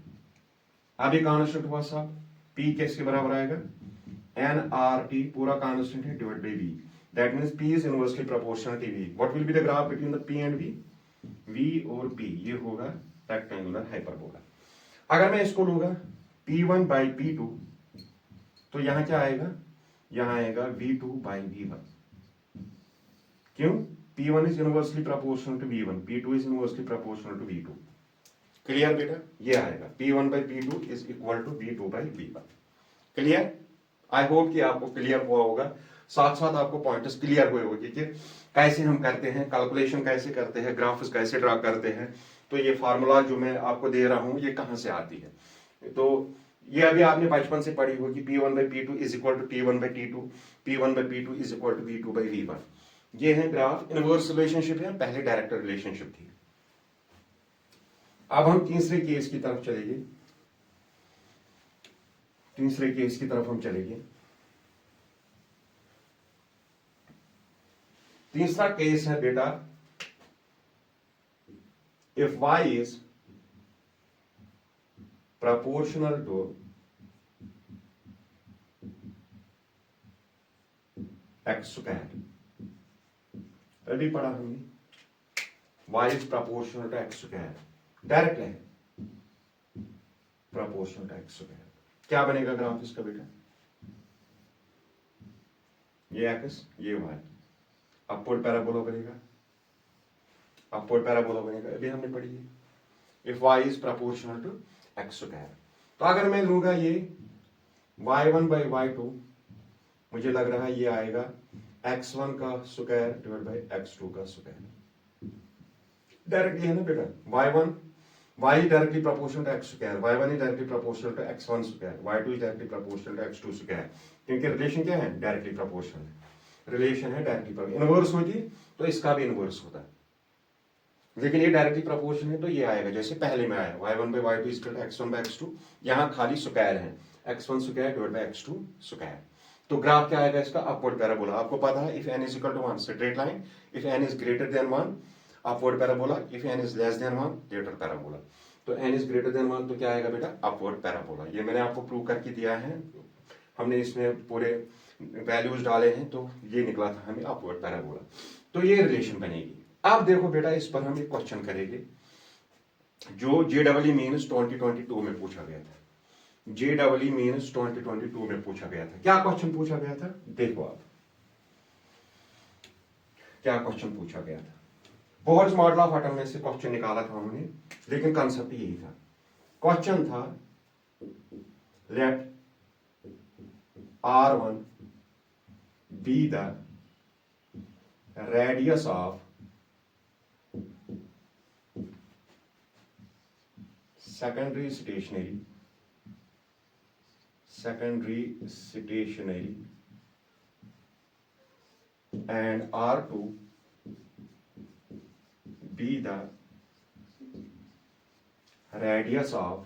अब ये कांस्टेंट हुआ साहब, P किसके बराबर आएगा, nRT पूरा कांस्टेंट है divide by V, that means P is inversely proportional to V। What will be the graph between the P and V, V और P, ये होगा रेक्टेंगुलर हाइपरबोला। अगर मैं इसको लूंगा P1 बाई P2, तो यहां क्या आएगा, यहां आएगा V2 बाई V1। क्यों, P1 is inversely proportional to V1, P2 is inversely proportional to V2। Clear बेटा, ये आएगा P1 by P2 is equal to V2 by V1। Clear, I hope कि आपको क्लियर हुआ होगा, साथ साथ आपको पॉइंट्स क्लियर हुए होंगे कि कैसे हम करते हैं, कैलकुलेशन कैसे करते हैं, ग्राफ्स कैसे ड्रा करते हैं। तो ये फार्मूला जो मैं आपको दे रहा हूं ये कहां से आती है, तो ये अभी आपने बचपन से पढ़ी होगी, P1/P2 is equal to P1/T2, P1/P2 is equal to V2/V1। ये है ग्राफ, इनवर्स रिलेशनशिप है, पहले डायरेक्ट रिलेशनशिप थी। अब हम तीसरे केस की तरफ चलेंगे, तीसरे केस की तरफ हम चलेंगे। तीसरा केस है बेटा, if y is proportional to x square। अभी पढ़ा हमने, y is proportional to x square, direct है, proportional to x square। क्या बनेगा ग्राफ इसका बेटा, ये x ये y, अपवर्ड पैराबोला बनेगा, अपवर्ड पैराबोला बनेगा, अभी हमने पढ़ी है, if y is proportional to x square। तो अगर मैं लूंगा ये y1/y2, मुझे लग रहा है ये आएगा x1 का स्क्वायर डिवाइड बाय x2 का स्क्वायर। डायरेक्टली है ना बेटा, y directly proportional to x square, y1 is directly proportional to x1 square, y2 is directly proportional to x2 square. क्योंकि रिलेशन क्या है, डायरेक्टली प्रोपोर्शनल रिलेशन है, directly inverse होती तो इसका भी इनवर्स होता, लेकिन ये डायरेक्टली प्रोपोर्शन है तो ये आएगा जैसे पहले में आया, y1/y2 is equal to x1/x2। यहाँ खाली स्क्वायर है, x1 square divide by x2 square. तो ग्राफ क्या आएगा इसका, अपवर्ड पैराबोला। आपको पता है if n is equal to 1 straight line, if n is greater than 1 upward parabola, if n is less than 1 lateral parabola. तो n is greater than 1 तो क्या आएगा बेटा, अपवर्ड पैराबोला। ये मैंने आपको प्रूव करके दिया है, हमने इसमें पूरे वैल्यूज डाले हैं तो ये निकला था हमें अपवर्ड पैराबोला। तो ये रिलेशन बनेगी। अब देखो बेटा, इस पर हम एक क्वेश्चन करेंगे जो JEE मीन्स 2022 में पूछा गया था, JEE मीन्स 2022 में पूछा गया था। क्या क्वेश्चन पूछा गया था, देखो आप क्या क्वेश्चन पूछा गया था। बोहर्स मॉडल ऑफ एटम में से क्वेश्चन निकाला था हमने, लेकिन कंसेप्ट यही था। क्वेश्चन था, late R1 be the radius of secondary stationary and R2 be the radius of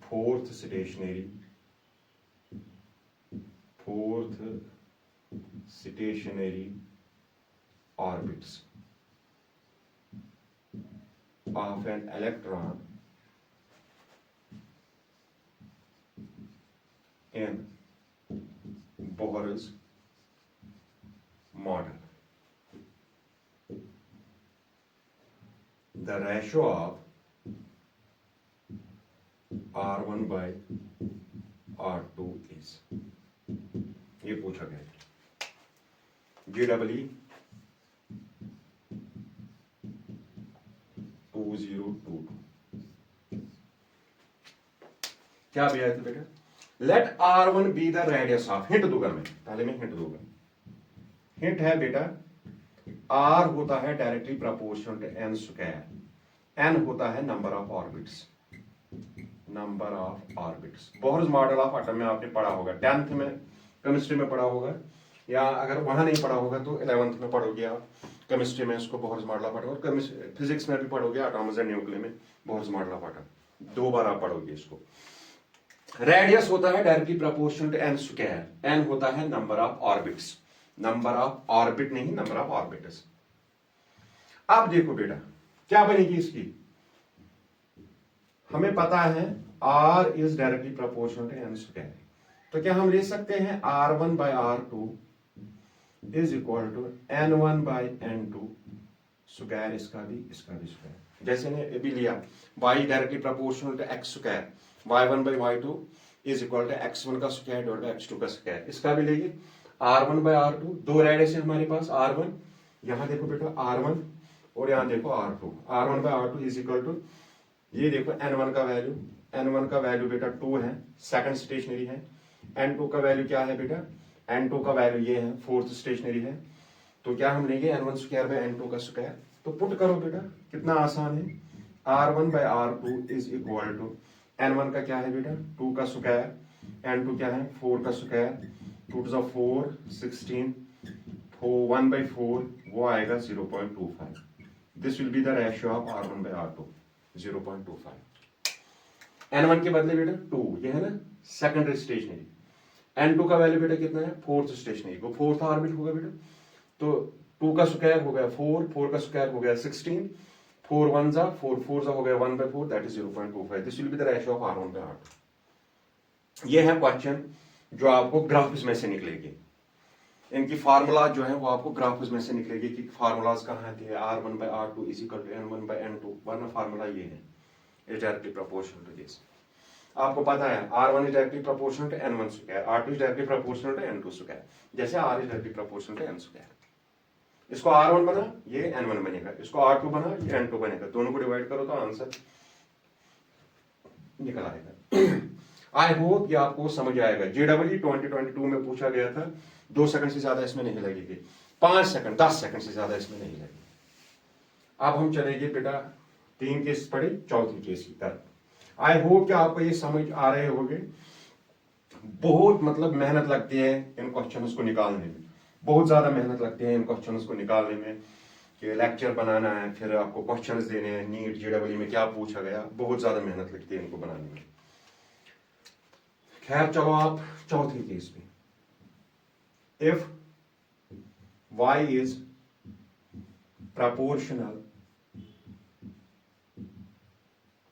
fourth stationary orbits of an electron in Bohr's model. The ratio of R1 by R2 is, ये पूछा गया JEE 2022। क्या भी आया था बेटा, let R1 be the radius of, hint दूंगा मैं, पहले मैं हिंट दूंगा। हिंट है बेटा, R होता है directly proportional to n square, n होता है number of orbits, number of orbits. Bohr's model of atom में आपने पढ़ा होगा, 10th में केमिस्ट्री में पढ़ा होगा, या अगर वहां नहीं पढ़ा होगा तो 11th में पढ़ोगे आप केमिस्ट्री में इसको, बोहर्स मॉडल ऑफ एटम, और फिजिक्स में भी पढ़ोगे एटॉम्स एंड न्यूक्लियर में बोहर्स मॉडल ऑफ एटम, 2 बार आप पढ़ोगे इसको। रेडियस होता है directly proportional to n square, n होता है number of orbits, number of orbit नहीं, नंबर ऑफ ऑर्बिट्स। अब देखो बेटा क्या बनेगी इसकी, हमें पता है R is directly proportional to n square, तो क्या हम ले सकते हैं R1 by R2 is equal to N1 by N2 square, इसका भी स्क्वायर। जैसे ने अभी लिया y directly proportional to x square, y1 by y2 is equal to x1 का स्क्वायर डिवाइड बाय x2 का स्क्वायर, इसका भी लेंगे R1 by R2। 2 रेडियस है हमारे पास, R1, यहां देखो बेटा R1 और यहां देखो R2, R1 by R2 is equal to, ये देखो N1 का वैल्यू, N1 का वैल्यू बेटा 2 है, सेकंड स्टेशनरी है। N2 का वैल्यू क्या है बेटा, N2 का वैल्यू ये है, फोर्थ स्टेशनरी है। तो क्या हम लेंगे N1 स्क्वायर बाय N2 का स्क्वायर। तो पुट करो बेटा, कितना आसान है। R1/R2 is equal to N1 का क्या है बेटा 2 का स्क्वायर, N2 क्या है 4 का स्क्वायर, 2 to 4 16, 1/4 वो आएगा 0.25. This will be the ratio of R1/R2 0.25. N1 के बदले बेटा 2 ये है ना सेकेंडरी स्टेशनरी, N2 का वैल्यू बेटा कितना है फोर्थ स्टेशनरी, वो फोर्थ ऑर्बिट होगा बेटा, तो 2 का स्क्वायर हो गया 4, 4 का स्क्वायर हो गया 16, 4 1 जा 4 4 जा हो गया 1/4, that is 0.25. This will be the ratio of R1/R2. ये है क्वेश्चन जो आपको ग्राफ्स में से निकलेगी, इनकी फार्मूला जो है वो आपको ग्राफ्स में से निकलेगी कि फार्मूलाज कहाँ थे, R1/R2 is equal to N1/N2, वरना फार्मूला ये है is directly proportional to this. आपको पता है R1 is directly proportional to N1 square, R2 is directly proportional to N2 square, जैसे R is directly proportional to N square. इसको R1 बना ये N1 बनेगा, इसको R2 बना ये N2 बनेगा, दोनों को डिवाइड करो तो आंसर निकल आएगा. आई होप ये आपको समझ आएगा. JEE 2022 में पूछा गया था, 2 सेकंड से ज्यादा इसमें नहीं लगेगी, 5 सेकंड 10 सेकंड से ज्यादा इसमें नहीं लगेगी. अब हम चलेंगे बेटा 3 केस पढ़े, चौथी केस की तरफ. आई होप कि आपको ये समझ आ रहे होंगे. बहुत मतलब मेहनत लगती है इन क्वेश्चंस को निकालने में, बहुत ज्यादा मेहनत लगती है इन क्वेश्चंस को निकालने में, कि लेक्चर बनाना है फिर आपको क्वेश्चंस देने हैं, नीट JEE में क्या पूछा गया, बहुत ज्यादा मेहनत लगती है इनको बनाने में. खैर चलो आप चौथी केस में. If y is proportional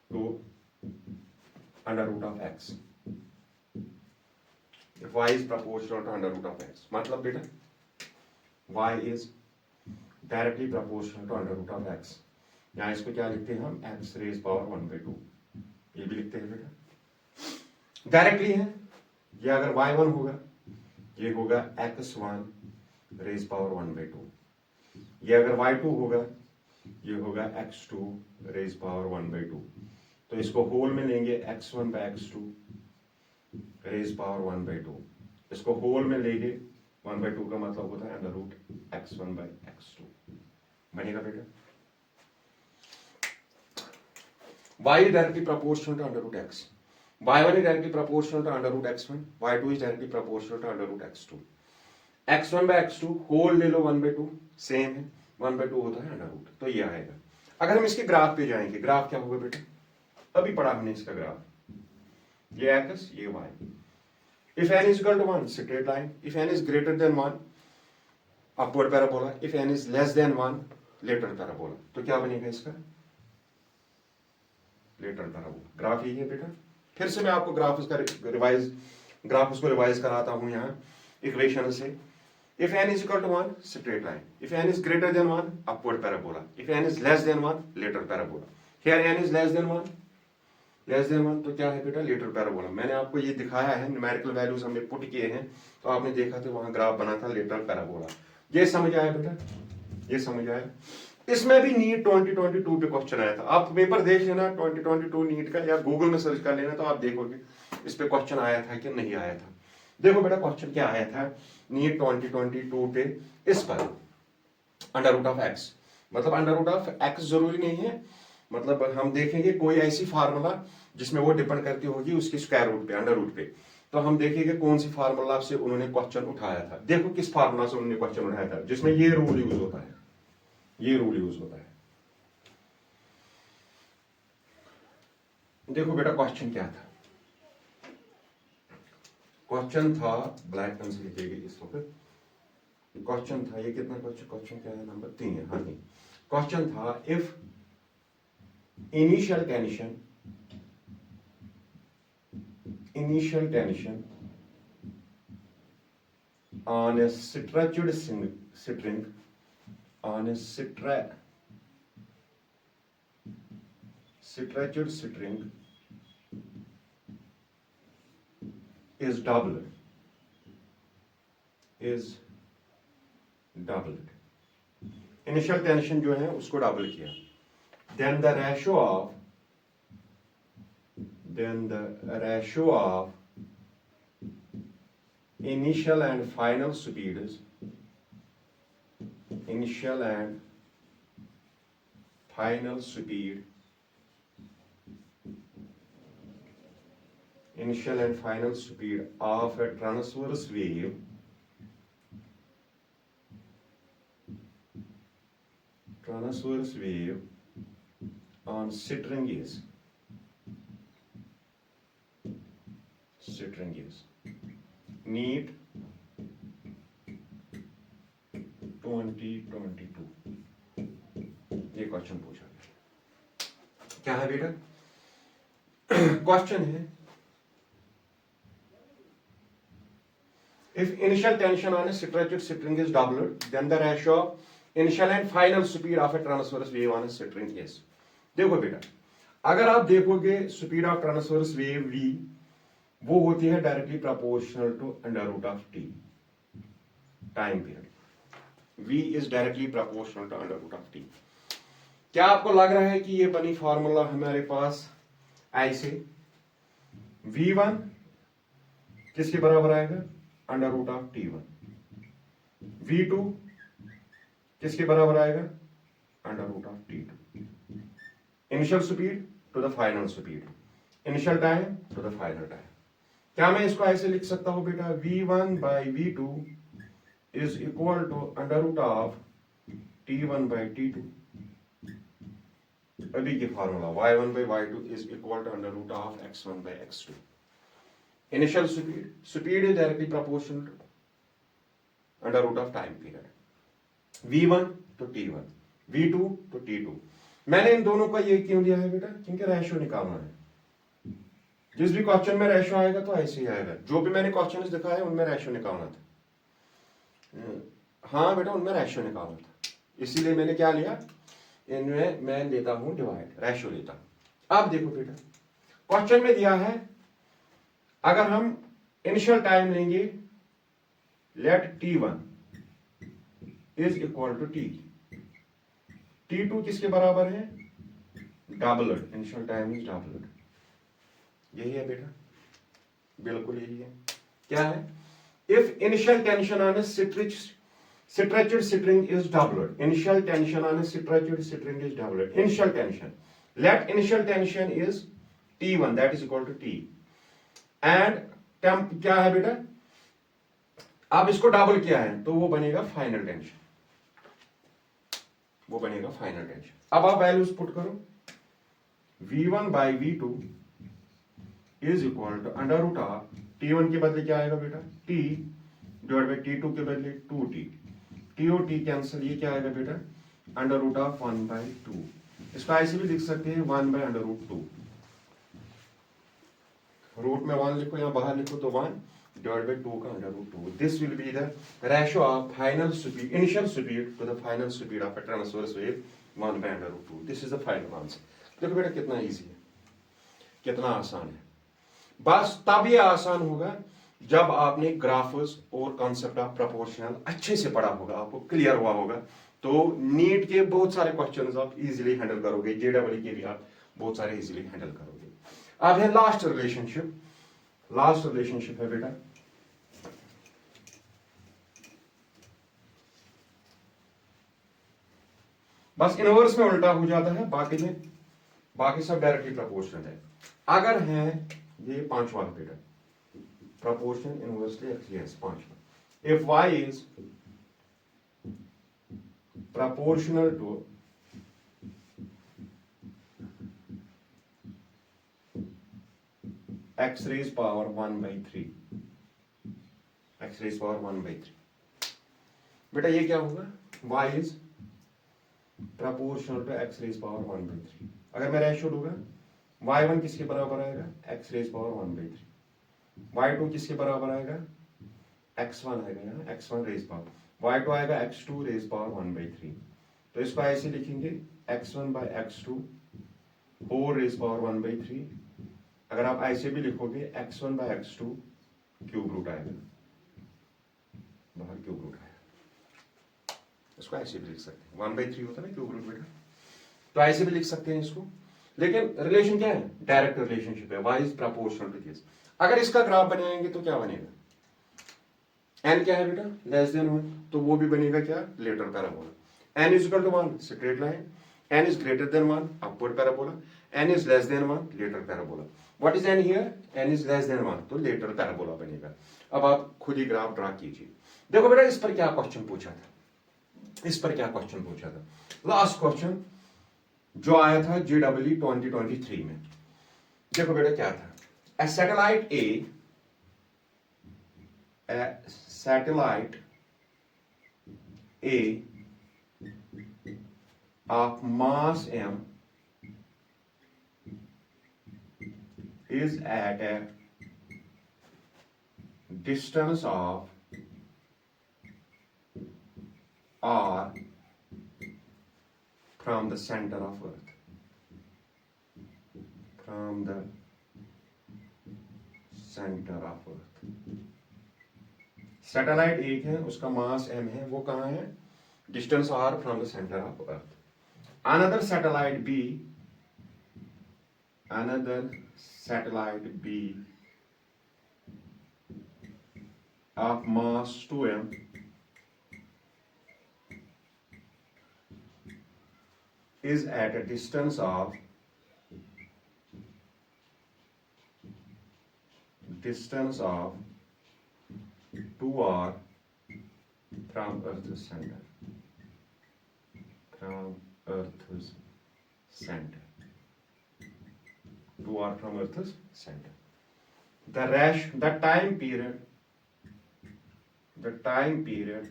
to under root of x, if y is proportional to under root of x, मतलब बेटा y is directly proportional to under root of x, यहाँ इसको क्या लिखते हैं हम x raised power 1/2, ये भी लिखते हैं बेटा. डायरेक्टली है, ये अगर y1 होगा ये होगा x1 रेज पावर 1/2, ये अगर y2 होगा ये होगा x2 रेज पावर 1/2. तो इसको होल में लेंगे x1/x2 रेज पावर 1/2, इसको होल में लेंगे 1/2 का मतलब होता है अंडर रूट x1/x2 बनेगा बेटा. y is directly proportional to under root x, y1 is directly proportional to under root x1, y2 is directly proportional to under root x2. x1/x2 whole ले लो 1/2, सेम है 1/2 होता है अंडर रूट, तो ये आएगा. अगर हम इसके ग्राफ पे जाएंगे, ग्राफ क्या होगा बेटा, अभी पढ़ा हमने इसका ग्राफ, ये x ये y. If n is equal to 1 straight line, if n is greater than 1 upward parabola, if n is less than 1 lateral parabola. तो क्या बनेगा इसका लेटरल पैराबोला. ग्राफ यही है बेटा. फिर से मैं आपको ग्राफ को रिवाइज कराता हूं यहाँ इक्वेशन से. If n is equal to 1 straight line, if n is greater than 1 upward parabola, if n is less than 1 lateral parabola. Here n is less than 1, तो क्या है बेटा lateral parabola. मैंने आपको ये दिखाया है, न्यूमेरिकल वैल्यूज हमने पुट किए हैं, तो आपने देखा था वहां ग्राफ बना था lateral parabola. ये समझ आया बेटा, ये समझ आया. इसमें भी नीट 2022 पे क्वेश्चन आया था, आप पेपर देख लेना 2022 नीट का, या गूगल में सर्च कर लेना तो आप देखोगे इस पे क्वेश्चन आया था कि नहीं आया था. देखो बेटा क्वेश्चन क्या आया था नीट 2022 पे, इस पर अंडर रूट ऑफ x, मतलब अंडर रूट ऑफ x जरूरी नहीं है, मतलब हम देखेंगे कोई ऐसी फार्मूला जिसमें वो डिपेंड करती होगी उसकी स्क्वायर रूट पे, अंडर रूट पे, तो हम देखेंगे कौन सी फार्मूला से उन्होंने क्वेश्चन उठाया था. देखो किस फार्मूला से उन्होंने क्वेश्चन उठाया था जिसमें ये रूल यूज होता है, ये रूल यूज होता है. देखो बेटा क्वेश्चन क्या था, क्वेश्चन था, ब्लैक पेन से लिखेगी इस वक्त. क्वेश्चन था, ये कितना क्वेश्चन क्या है, नंबर 3 है. हाँ जी, क्वेश्चन था if initial tension on a stretched string is doubled. Initial tension जो है उसको डबल किया, then the ratio of initial and final speeds initial and final speed initial and final speed of a transverse wave on string is NEET 2022 ये question पूछा गया। क्या है बेटा? क्वेश्चन है if initial tension on a stretched string is doubled then the ratio of initial and final speed of a transverse wave on a string is। देखो बेटा, अगर आप देखोगे speed of transverse wave v वो होती है directly proportional to under root of t time period. v is directly proportional to under root of t। क्या आपको लग रहा है कि ये बनी फॉर्मूला हमारे पास ऐसे v1 किसके बराबर आएगा? Under root of t1। v2 किसके बराबर आएगा? Under root of t2। Initial speed to the final speed, initial time to the final time. क्या मैं इसको ऐसे लिख सकता हूं बेटा? v1 by v2 is equal to under root of t1 by t2। अभी की formula y1 by y2 is equal to under root of x1 by x2। Initial speed is directly proportional to under root of time period. v1 to t1, v2 to t2। मैंने इन दोनों का ये क्यों दिया है बेटा? क्योंकि रेशियो निकालना है। जिस भी क्वेश्चन में रेशियो आएगा तो ऐसे ही आएगा। जो भी मैंने क्वेश्चन दिखाए उनमें रेशियो निकालना था। हाँ बेटा, उनमें रेशियो निकालना था, इसीलिए मैंने क्या लिया, इनमें मैं लेता हूं डिवाइड, रेशियो लेता हूं। अब देखो बेटा, क्वेश्चन में दिया है अगर हम इनिशियल टाइम लेंगे let t1 is equal to t, t2 किसके बराबर है? Doubled, initial time is doubled. यही है बेटा, बिल्कुल यही है। क्या है? If initial tension on a stretched string is doubled, initial tension on a stretched string is doubled, initial tension, let initial tension is t1 that is equal to t and temp क्या है बेटा? अब इसको double किया है तो वो बनेगा फाइनल टेंशन, वो बनेगा फाइनल टेंशन। अब आप वैल्यूज पुट करो, v1 by v2 is equal to under root of t1 के बदले क्या आएगा बेटा? t डिवाइड बाई t2 के बदले 2t, t और t कैंसिल, ये क्या आएगा बेटा? Under root of 1 by 2। इसको ऐसे भी लिख सकते हैं 1 by अंडर रूट 2। रूट में 1 लिखो या बाहर लिखो तो 1 divided by 2 का under root 2। This will be the ratio of final speed, initial speed to the final speed of a transverse wave 1 by under root 2। This is the final answer. देखो बेटा कितना इजी है, कितना आसान है। बस तब ये आसान होगा जब आपने ग्राफ्स और कॉन्सेप्ट ऑफ प्रोपोर्शनल अच्छे से पढ़ा होगा, आपको क्लियर हुआ होगा, तो नीट के बहुत सारे क्वेश्चंस आप इजीली हैंडल करोगे, जेडब्ल्यू के भी आप बहुत सारे इजीली हैंडल करोगे। अब है लास्ट रिलेशनशिप, लास्ट रिलेशनशिप है बेटा बस इनवर्स में उल्टा हो जाता है, बाकी सब डायरेक्टली प्रोपोर्शनल है। अगर है ये पांचवा बेटा, proportion inversely yes, पांचवा, if y is proportional to x raised power 1 by 3, x raised power 1 by 3, बेटा ये क्या होगा? y is proportional to x raised power 1 by 3। अगर मैं रेशियो लूंगा y1 किसके बराबर आएगा? x raised power 1 by 3। y2 किसके बराबर आएगा? x1 आएगा यहाँ, x1 रेज पावर, y2 आएगा x2 रेज पावर 1 by 3। तो इसको ऐसे लिखेंगे x1 by x2 whole raise power 1 by 3। अगर आप ऐसे भी लिखोगे x1 by x2 cube root आएगा, बाहर क्यूब रूट आएगा। इसको ऐसे भी लिख सकते हैं, 1 by 3 होता है ना क्यूब रूट बेटा, तो ऐसे भी लिख सकते हैं इसको। लेकिन रिलेशन क्या है? डायरेक्ट रिलेशनशिप है, y is proportional to this. अगर इसका ग्राफ बनाएंगे तो क्या बनेगा? n क्या है बेटा? लेस देन 1, तो वो भी बनेगा क्या? Lateral parabola. n is equal to 1 straight line, n is greater than 1 upward parabola, n is less than 1 lateral parabola. What is n here? n is less than 1 तो letter parabola बनेगा. अब आप खुद ही ग्राफ ड्रा कीजिए. देखो बेटा इस पर क्या क्वेश्चन पूछा था, लास्ट क्वेश्चन जो आया था JEE 2023 में. देखो बेटा क्या था, a satellite A of mass m is at a distance of r from the center of Earth. From the center of Earth. Satellite एक है, उसका मास m है, वो कहाँ है? Distance r from the centre of earth. Another satellite B of mass 2m is at a distance of 2r from Earth's center. From Earth's center. 2r from Earth's center. The time period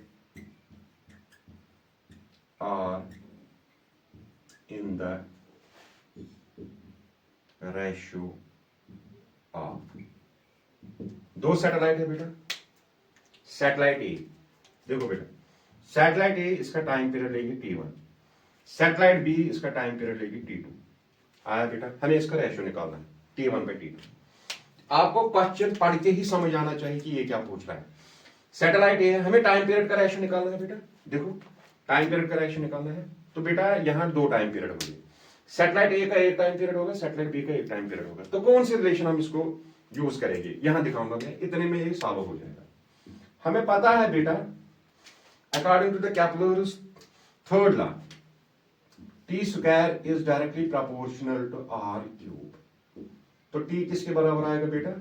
are in the ratio of. दो satellite है बेटा. Satellite ए, देखो बेटा satellite ए इसका time period लेगी T1, satellite B इसका time period लेगी T2. आया बेटा, हमें इसका रेशियो निकालना है T1/T2. आपको क्वेश्चन पढ़ के ही समझ आना चाहिए कि ये क्या पूछ रहा है. सैटेलाइट ए है, हमें टाइम पीरियड का रेशियो निकालना है बेटा. देखो टाइम पीरियड का रेशियो निकालना है तो बेटा यहाँ दो टाइम पीरियड होंगे. सैटेलाइट ए का एक टाइम पीरियड होगा, सैटेलाइट बी का एक टाइम पीरियड होगा. तो कौन सी रिलेशन हम इसको यूज करेंगे, यहां दिखाऊंगा मैं, इतने में ये सॉल्व हो जाएगा. हमें पता है बेटा according to the Kepler's third law t square is directly proportional to r cube. तो t किसके बराबर आएगा बेटा?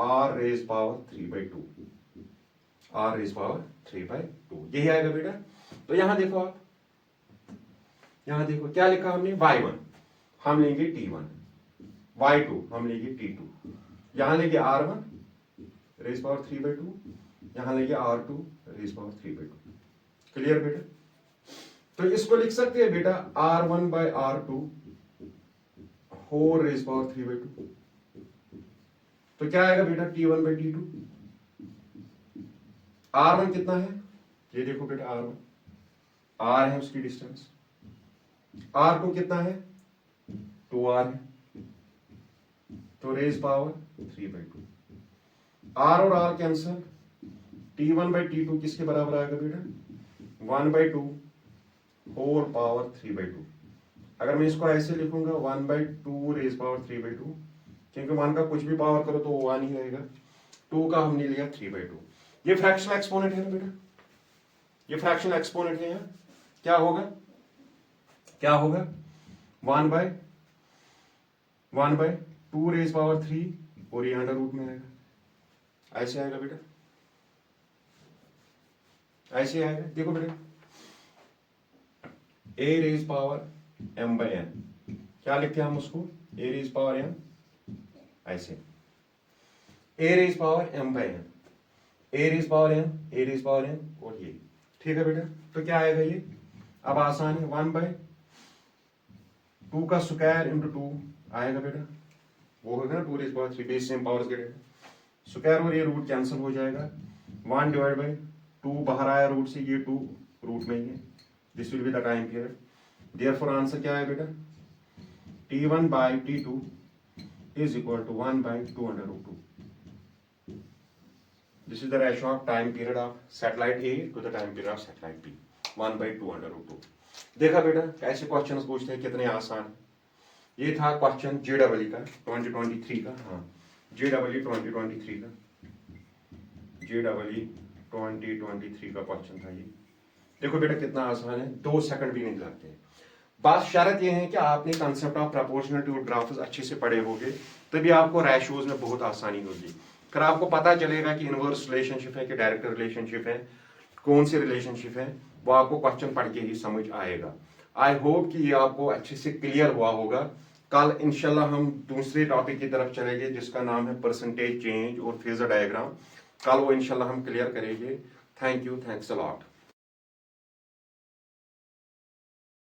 r raise power 3/2. r raise power 3/2 यही आएगा बेटा. तो यहां देखो आप, यहां देखो क्या लिखा हमने, y1 हम लेंगे T1, y2 हम लेंगे T2, यहां लेंगे R1 रेज पावर 3/2, यहां लेंगे R2 रेज पावर 3/2. क्लियर बेटा? तो इसको लिख सकते हैं बेटा R1/R2 होल रेज पावर 3/2. तो क्या आएगा बेटा T1/T2. R1 कितना है, ये देखो बेटा R1, R है उसकी डिस्टेंस. R2 कितना है, 2R है, तो रेज पावर 3/2. R और R कैंसल, T1/T2 किसके बराबर आएगा बेटा? 1/2 होल पावर 3/2. अगर मैं इसको ऐसे लिखूंगा 1/2 रेज पावर 3/2, क्योंकि 1 का कुछ भी पावर करो तो वो 1 ही रहेगा. 2 का हमने लिया 3/2. ये फ्रैक्शनल एक्सपोनेंट है ना बेटा, ये फ्रैक्शनल एक्सपोनेंट है. यहाँ क्या होगा 1/2 रेज पावर 3 और ये अंडर रूट में आएगा. ऐसे आएगा बेटा, ऐसे आएगा. देखो बेटा a रेज पावर m/n, क्या लिखते हैं हम उसको, a रेज पावर m, ऐसे a raise power m/n, a raise power m, a raise power m और ये. ठीक है बेटा, तो क्या आएगा ये, अब आसान है, 1/2 का स्क्वायर इंटू 2 आएगा बेटा, वो होगा ना 2 raise power 3, base same powers के स्क्वायर और ये रूट कैंसिल हो जाएगा. 1/2 बाहर आया रूट से, ये 2 रूट में ही है. This will be the time period. Therefore answer क्या है बेटा, T1/T2 is equal to 1/2√2. This is the ratio of time period of satellite A to the time period of satellite B, 1/2√2. देखा बेटा कैसे क्वेश्चंस पूछते हैं, कितने आसान. ये था क्वेश्चन JEE का 2023 का. हाँ JEE 2023 का, JEE 2023 का क्वेश्चन था ये. देखो बेटा कितना आसान है, 2 सेकंड भी नहीं लगते. बस शर्त यह है कि आपने concept of proportional to graphs अच्छे से पढ़े होंगे, तभी आपको रेशियोज में बहुत आसानी होगी। फिर आपको पता चलेगा कि इनवर्स रिलेशनशिप है कि डायरेक्ट रिलेशनशिप है, कौन सी रिलेशनशिप है, वो आपको क्वेश्चन पढ़ के ही समझ आएगा। आई होप कि ये आपको अच्छे से क्लियर हुआ होगा। कल इंशाल्लाह हम दूसरे टॉपिक की तरफ चलेंगे जिसका नाम है परसेंटेज चेंज और फेजर डायग्राम। कल वो इंशाल्लाह हम क्लियर करेंगे। Thank you, thanks a lot.